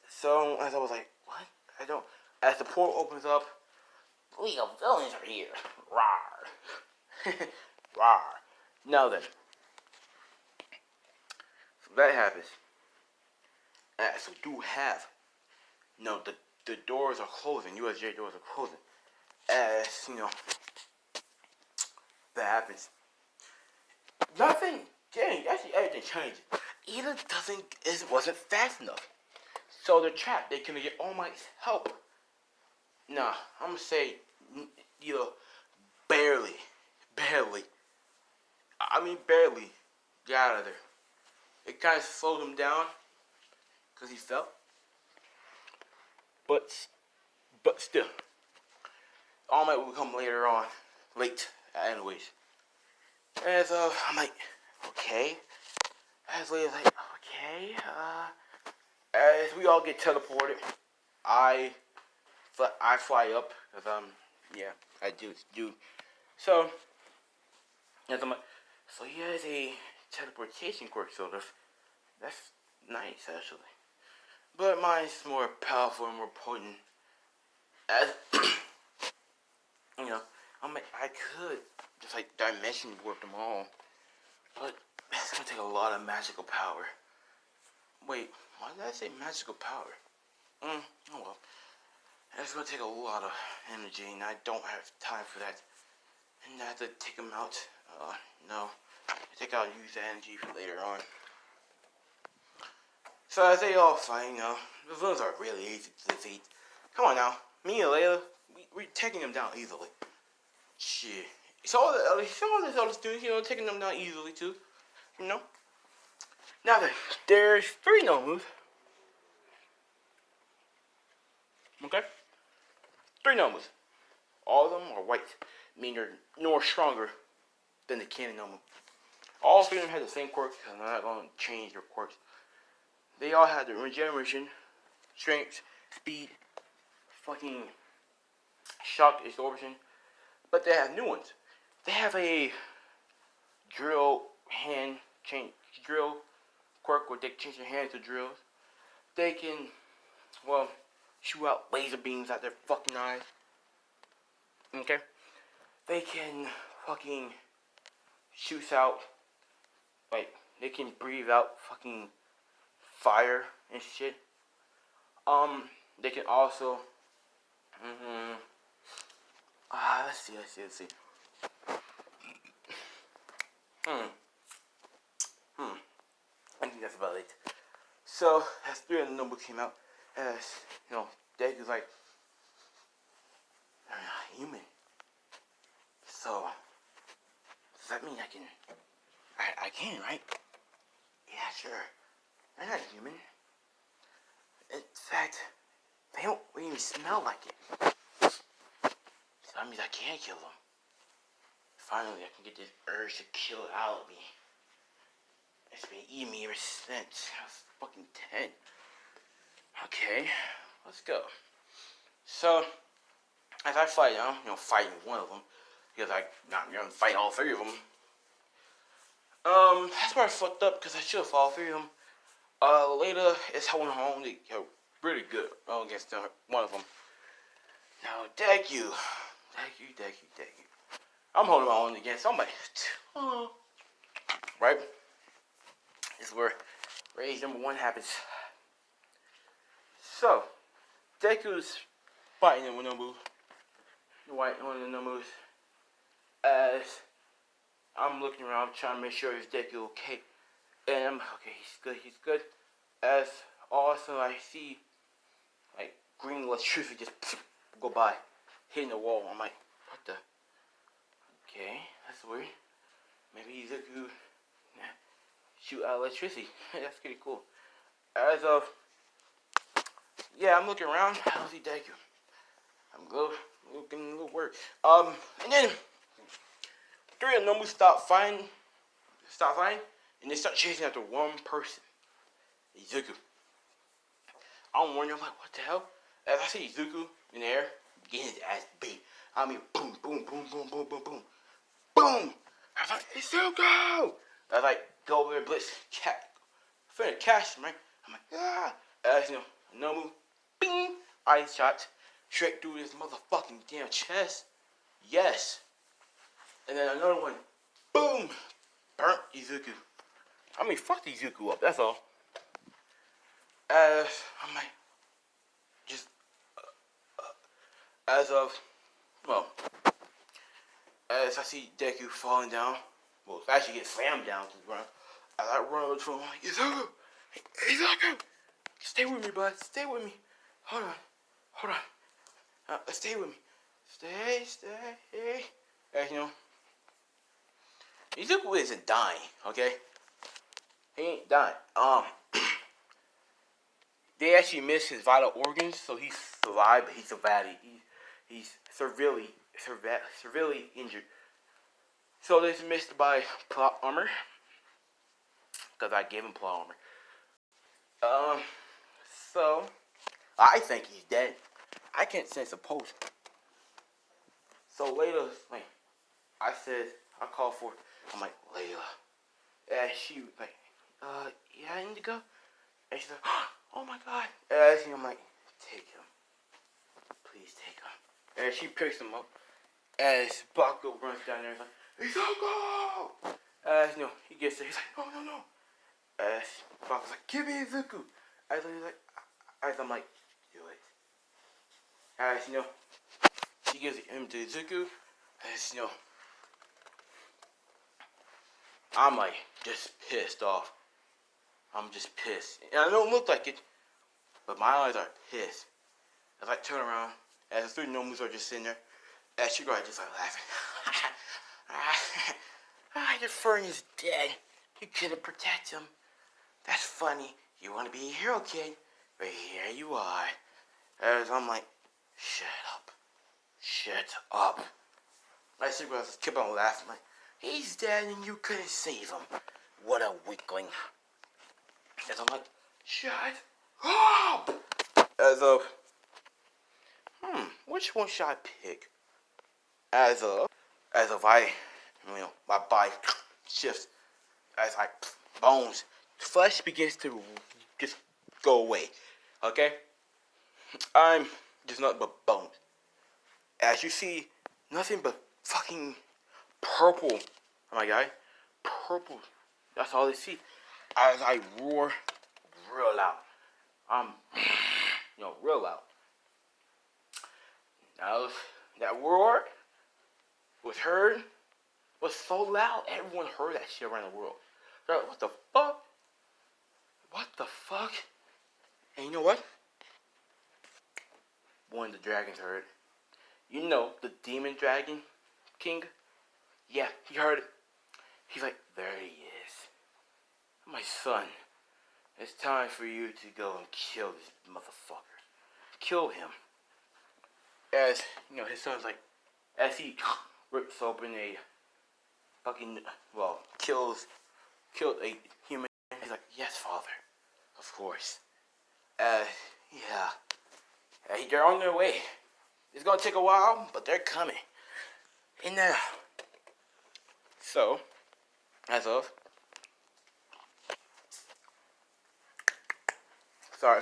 So as I was like, what? I don't. As the portal opens up, League of Villains are here. Rawr. Rawr. Now then. So that happens. So do have. No, the doors are closing. USJ doors are closing. As, that happens. Nothing changed. Actually, everything changed. Either wasn't fast enough. So they're trapped. They can get All Might's help. Nah, I'm gonna say, barely. I mean, barely got out of there. It kind of slowed him down because he fell. But still, All Might will come later on. Late, anyways. And so I'm like, okay. As Leia's like, okay. As we all get teleported, I fly up because I do. So as I'm like, so he has a teleportation quirk, sort of. That's nice, actually. But mine's more powerful and more potent. As I'm like, I could just like dimension warp them all, but It's gonna take a lot of magical power. Wait, why did I say magical power? Oh well. It's gonna take a lot of energy, and I don't have time for that. And I have to take them out. No. I think I'll use the energy for later on. So as they all fight, the villains are really easy to defeat. Come on now. Me and Layla, we're taking them down easily. Shit. So all the other students, taking them down easily too. Now then, there's 3 Nomus. Okay? 3 Nomus. All of them are white, meaning they're more stronger than the canon Nomu. All 3 of them have the same quirks, and I'm not going to change their quirks. They all have the regeneration, strength, speed, fucking shock absorption, but they have new ones. They have a drill quirk where they change their hand to drills. They can, shoot out laser beams out their fucking eyes. Okay? They can fucking shoot out, they can breathe out fucking fire and shit. They can also, let's see. I think that's about it. So, as 3 of the Nomu came out, as, Deku's like, they're not human. So, does that mean I can, right? Yeah, sure. They're not human. In fact, they don't even smell like it. So that means I can kill them. Finally, I can get this urge to kill it out of me. It's been eating me ever since I was fucking 10. Okay, let's go. So, as I fight, fighting one of them, because I'm gonna fight all 3 of them. That's where I fucked up, because I should have fought all 3 of them. Later, is holding her own really good against one of them. Now, Deku. I'm holding my own against somebody. Right? This is where rage number 1 happens. So, Deku's fighting in one of the Nomus. As I'm looking around, trying to make sure is Deku okay. And he's good. As also I see, green electricity just go by, hitting the wall. I'm like, what the? Okay, that's weird. Maybe he's Deku shoot out electricity. That's pretty cool. As of, I'm looking around. I don't see Deku. I'm looking a little worried. And then 3 of them stop fighting, and they start chasing after one person. Izuku. I'm wondering, I'm like, what the hell? As I see Izuku in the air, getting his ass beat. I mean, boom, boom, boom, boom, boom, boom, boom. Boom! I was like, Izuku! I was like, go over there, Blitz. Finna catch him, right? I'm like, ah! As Nomu, bing! Ice shot straight through his motherfucking damn chest. Yes. And then another one, boom! Burnt Izuku. I mean, fuck Izuku up, that's all. As I'm like, just as I see Deku falling down, actually get slammed down to the ground. As I run over to him, I'm like, Izuku, stay with me, bud, stay with me. Hold on. Stay with me. Stay. As Izuku isn't dying, okay? He ain't dying. They actually missed his vital organs, so he's alive, but he's severely injured. So this is missed by plot armor, because I gave him plot armor. So I think he's dead. I can't sense a pulse. So later, I called for, I'm like, Layla. And she was like, yeah, I need to go. And she's like, oh my god. And I'm like, take him. Please take him. And she picks him up. As Bakugo runs down there and is like, Izuku! As you know, he gets there. He's like, no, no, no. As Falcon's like, give me Izuku. As he's like, as I'm like, do it. As you know, she gives him to Izuku. As you know, I'm like just pissed off. I'm just pissed. And I don't look like it, but my eyes are pissed. As I turn around, as the three Nomus are just sitting there, as Shigure just like laughing. Your friend is dead. You couldn't protect him. That's funny. You want to be a hero, kid, but here you are. As I'm like, shut up. Shut up. I Shigure just kept on laughing like, he's dead and you couldn't save him. What a weakling. As I'm like, shut up. As of, which one should I pick? As of my body shifts as bones, flesh begins to just go away. Okay, I'm just nothing but bones. As you see, nothing but fucking purple. Oh my god, purple. That's all they see. As I roar real loud, real loud. Now that roar was heard, was so loud, everyone heard that shit around the world. So, what the fuck? What the fuck? And you know what? One of the dragons heard it. You know, the demon dragon king? Yeah, he heard it. He's like, there he is. My son, it's time for you to go and kill this motherfucker. Kill him. As, his son's like, as he rips open a fucking, killed a human. He's like, yes, father, of course. Yeah. They're on their way. It's gonna take a while, but they're coming. And so, as of, sorry.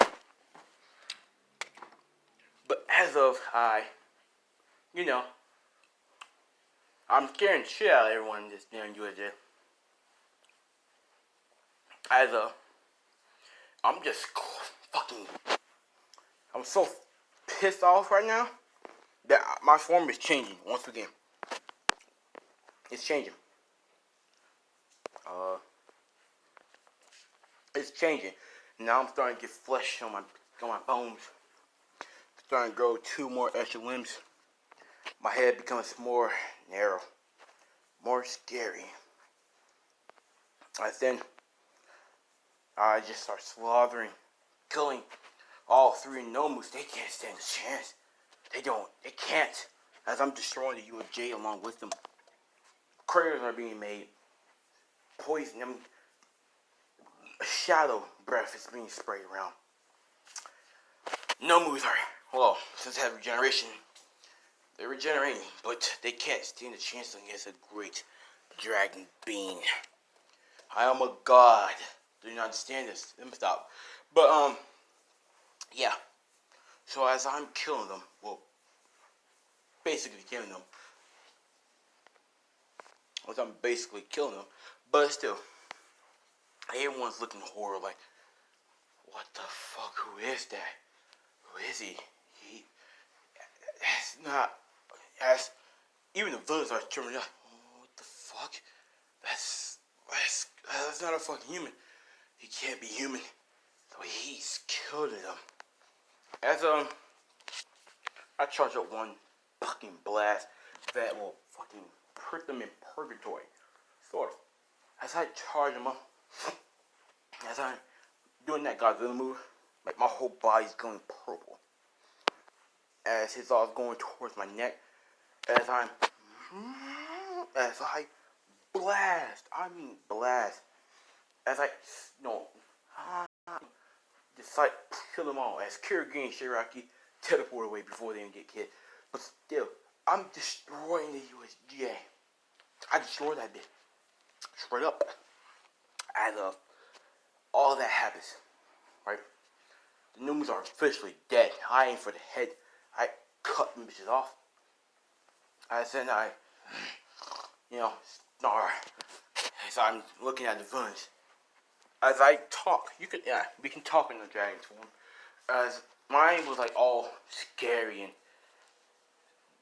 But as of, I'm scaring the shit out of everyone in this damn USJ. As of, I'm just fucking, I'm so pissed off right now that my form is changing once again. It's changing. It's changing. Now I'm starting to get flesh on my bones. Starting to grow 2 more extra limbs. My head becomes more narrow, more scary. Then I just start slaughtering, killing all 3 Nomus. They can't stand a chance. They can't. As I'm destroying the UFJ along with them. Craters are being made. Poison, shadow breath is being sprayed around. Nomus are, since they have regeneration, they're regenerating, but they can't stand a chance against a great dragon being. I am a god. Do you not understand this? Let me stop. But, yeah. So as I'm killing them, basically killing them. But still, everyone's looking horror like, what the fuck? Who is that? Who is he? Even the villains are turning up. What the fuck? That's not a fucking human. He can't be human. So he's killing them. As I charge up one fucking blast that will fucking put them in purgatory. Sort of. As I charge them up, as I'm doing that Godzilla move, like my whole body's going purple. As his all going towards my neck, as I blast, as I just like kill them all, as Kiryu and Shiraki teleport away before they even get killed. But still, I'm destroying the USJ. I destroyed that bitch. Straight up. As of all that happens, right? The Nomus are officially dead. I aim for the head. I cut them bitches off. As then I snarl. So I'm looking at the villains. As I talk, we can talk in the dragon's form. As mine was like all scary and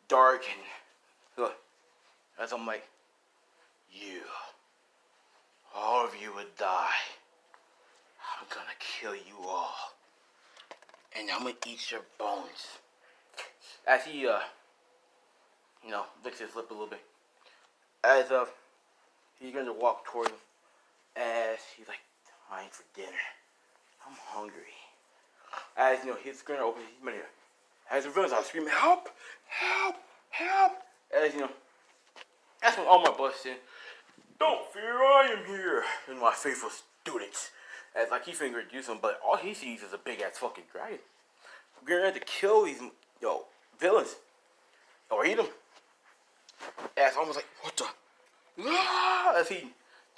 dark and look, as I'm like, you, all of you would die. I'm gonna kill you all. And I'm gonna eat your bones. As he, licks his lip a little bit. As, he's gonna walk toward him. As he's like, time for dinner. I'm hungry. As, he's gonna open his menu. As the villains are screaming, help! Help! Help! As, that's when all my busts in. Don't fear, I am here. And my faithful students. As like he's fingering do something, but all he sees is a big ass fucking dragon. We're gonna have to kill these villains. Or eat them. As almost like, what the?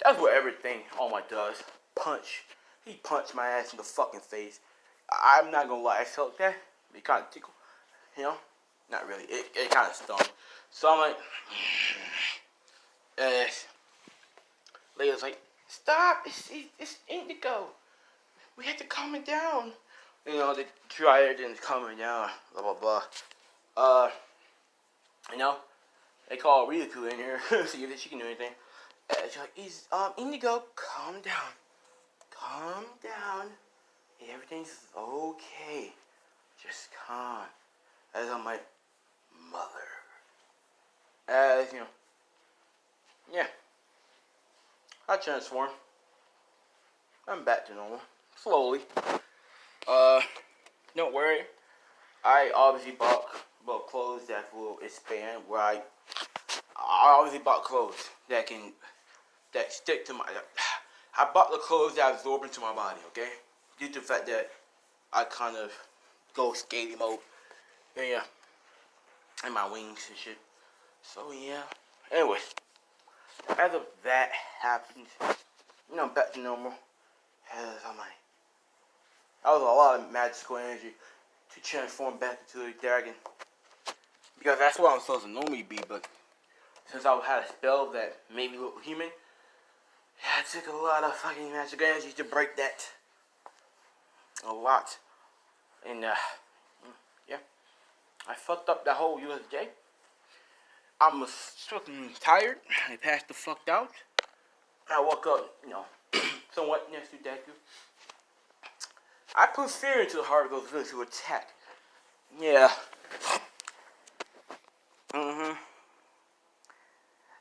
That's what everything All Might does. Punch. He punched my ass in the fucking face. I'm not gonna lie, I felt that. It kind of tickled. Not really. It kind of stung. So I'm like, Layla's like, stop! It's Indigo. We have to calm it down. The trident calm it down. Blah blah blah. They call Riku in here see if she can do anything. She's like, Indigo, calm down. Calm down. Everything's okay. Just calm. As I'm like, mother. As yeah. I transform. I'm back to normal. Slowly. Don't worry. I obviously bought clothes that will expand where I obviously bought clothes that stick to my. I bought the clothes that absorb into my body, okay? Due to the fact that I kind of go skating mode. Yeah. And my wings and shit. So yeah. Anyway, as of that happens, back to normal. As I'm like, that was a lot of magical energy to transform back into a dragon. Because that's what I'm supposed to normally be, but since I had a spell that made me look human, it took a lot of fucking magical energy to break that. A lot. And, yeah. I fucked up that whole USJ. I'm fucking tired. I passed the fuck out. I woke up, somewhat next to Deku. I put fear into the heart of those villains who attack. Yeah.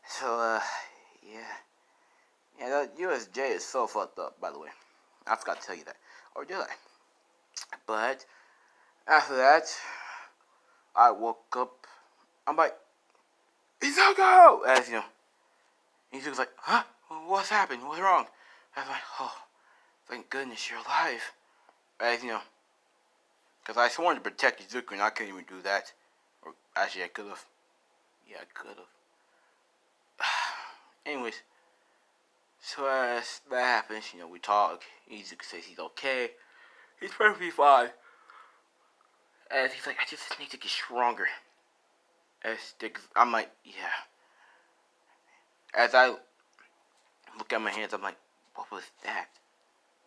So, yeah. Yeah, that USJ is so fucked up, by the way. I forgot to tell you that. Or did I? But, after that, I woke up. I'm like, Izuku! As, Izuku's like, huh? What's happened? What's wrong? I was like, oh, thank goodness you're alive. As, because I sworn to protect Izuku and I couldn't even do that. Or, actually, I could have. Yeah, I could have. Anyways, so as that happens, we talk. Izuku says he's okay. He's perfectly fine. As he's like, I just need to get stronger. I'm like, yeah. As I look at my hands, I'm like, what was that?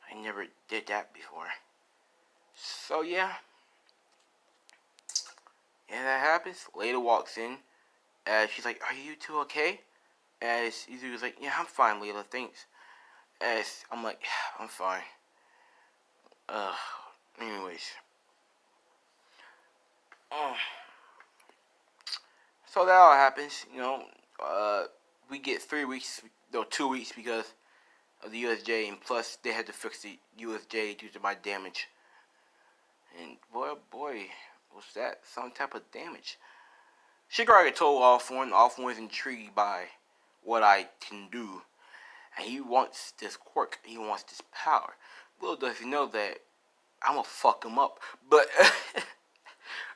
I never did that before. So yeah. Yeah, that happens. Layla walks in. She's like, are you two okay? As Izuku's like, yeah, I'm fine, Layla, thanks. As I'm like, yeah, I'm fine. Anyways. So that all happens, we get 3 weeks, 2 weeks because of the USJ, and plus they had to fix the USJ due to my damage. And boy, was that some type of damage. Shigaraki told All-For-One is intrigued by what I can do, and he wants this quirk, he wants this power. Little does he know that I'm gonna fuck him up, but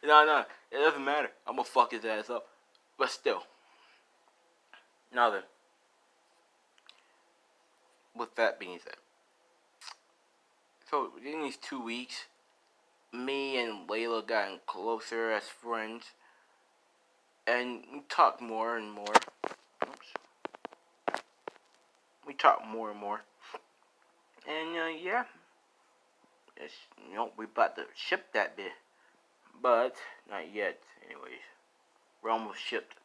no, it doesn't matter. I'm gonna fuck his ass up, but still. Now then, with that being said, so in these 2 weeks, me and Layla got closer as friends, and we talked more and more. We talk more and more. And yeah, it's, we about to ship that bit, but not yet. Anyways, we're almost shipped.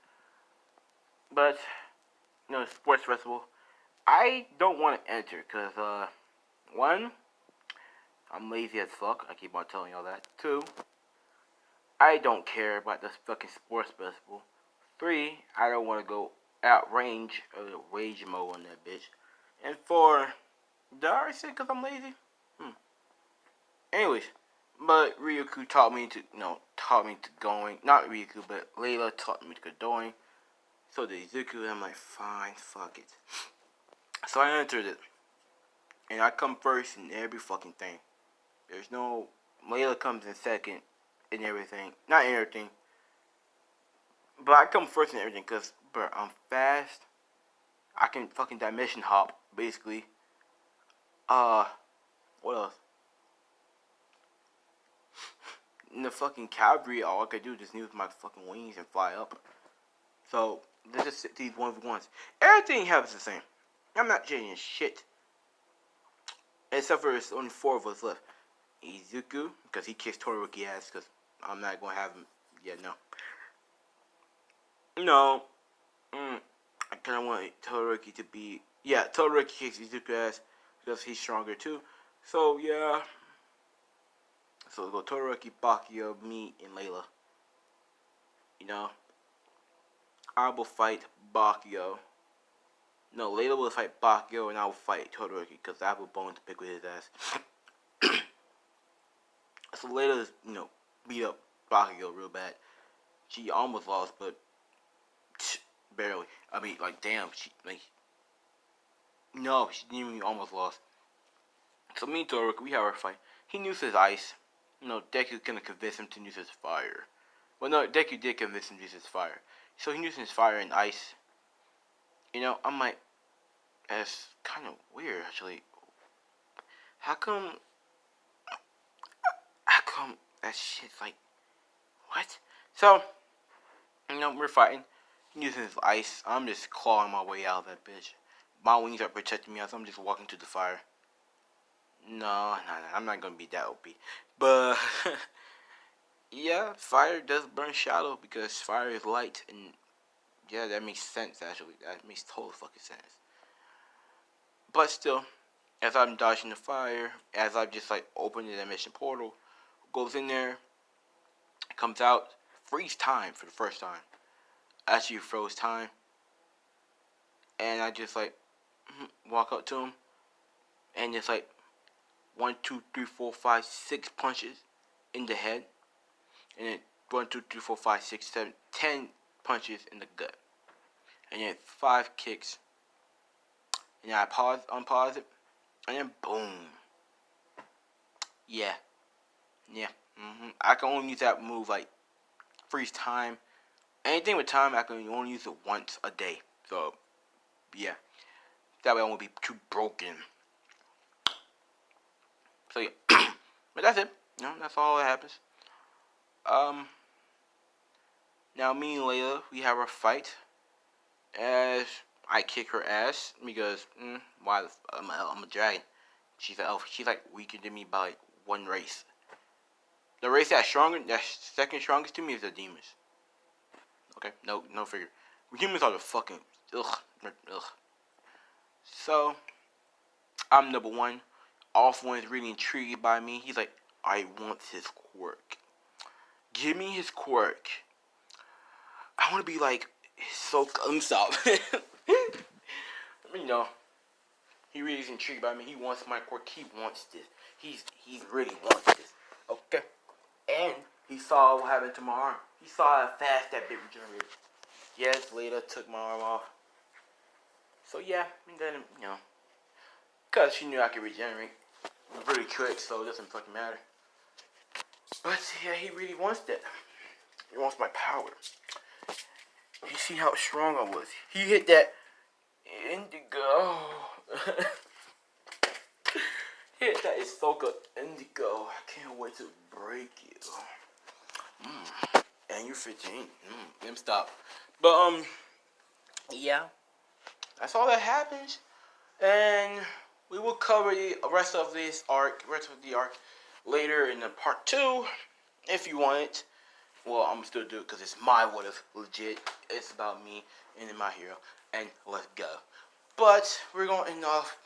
But sports festival, I don't want to enter because one, I'm lazy as fuck. I keep on telling y'all that. Two, I don't care about this fucking sports festival. Three, I don't want to go outrange or rage mode on that bitch. And four, did I already say because I'm lazy? Anyways, but Ryuku taught me to going. Not Ryuku, but Layla taught me to going. So did Izuku, and I'm like, fine, fuck it. So I entered it, and I come first in every fucking thing. There's no Layla comes in second in everything, not in everything, but I come first in everything because, bro, I'm fast. I can fucking dimension hop, basically. What else? In the fucking cavalry, all I could do is just use my fucking wings and fly up. So let's just sit these 1v1s. Everything happens the same. I'm not changing shit. Except for there's only 4 of us left. Izuku, because he kicks Todoroki ass, because I'm not going to have him. Yeah, no. No. I kind of want Todoroki to be... Yeah, Todoroki kicks Izuku ass, because he's stronger too. So, yeah. So, we'll go Todoroki, Bakio, me, and Layla. I will fight Bakio. No, Layla will fight Bakio, and I will fight Todoroki, because I have a bone to pick with his ass. So Layla's, beat up Bakio real bad. She almost lost, but barely. I mean, like, damn, no, she didn't even almost lost. So me and Todoroki, we have our fight. He uses ice. Deku couldn't convince him to use his fire. Well, no, Deku did convince him to use his fire. So he used his fire and ice. I'm like, that's kind of weird, actually. How come that shit's like, what? So, we're fighting. He's using his ice. I'm just clawing my way out of that bitch. My wings are protecting me, so I'm just walking to the fire. No, I'm not gonna be that OP. But, yeah, fire does burn shadow because fire is light. And, yeah, that makes sense, actually. That makes total fucking sense. But still, as I'm dodging the fire, as I'm just, opening the dimension portal, goes in there, comes out, freeze time for the first time. Actually froze time. And I just, walk up to him, and just, 1, 2, 3, 4, 5, 6 punches in the head. And then 1, 2, 3, 4, 5, 6, 7, 10 punches in the gut. And then 5 kicks. And then I unpause it, and then boom. Yeah. I can only use that move, freeze time. Anything with time, I can only use it once a day. So, yeah. That way I won't be too broken. So, yeah. But that's it. That's all that happens. Now me and Layla, we have our fight. As I kick her ass because why? I'm a dragon. She's an elf. She's weaker than me by 1 race. The race that's second strongest to me is the demons. Okay, no figure. Humans are the fucking ugh. So I'm number 1. Off one is really intrigued by me. He's like, I want his quirk. Give me his quirk. I want to be so. Stop. He really is intrigued by me. He wants my quirk. He wants this. He really wants this. Okay. And he saw what happened to my arm. He saw how fast that bit regenerated. Yes, later took my arm off. So yeah, and then cause she knew I could regenerate really quick, so it doesn't fucking matter. But yeah, he really wants that. He wants my power. You see how strong I was. He hit that indigo. Hit that Isoka indigo. I can't wait to break you. And you're 15. Let me stop. But yeah. That's all that happens. And we will cover the rest of the arc, later in the part 2, if you want it. Well, I'm still do it because it's my what if, legit. It's about me and my hero. And let's go. But we're going to end off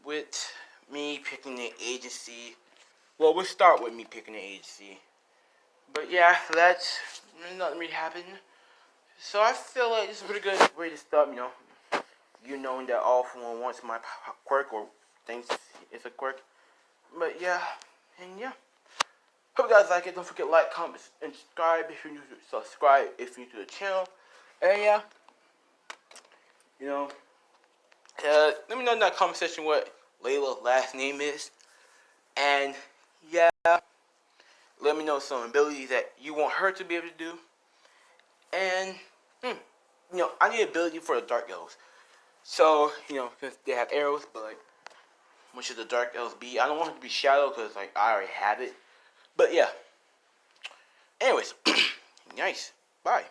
with me picking the agency. Well, we'll start with me picking the agency. But yeah, after that, nothing really happened. So I feel like it's a pretty good way to start, you knowing that all for one wants my quirk or thinks it's a quirk. But yeah, and yeah. Hope you guys like it. Don't forget to like, comment, and subscribe if you're new to the channel. And yeah, you know, let me know in that comment section what Layla's last name is. And yeah, let me know some abilities that you want her to be able to do. And I need ability for the Dark Elves. So, since they have arrows, but like, what should the Dark Elves be? I don't want it to be Shadow because like I already have it. But yeah. Anyways, nice. Bye.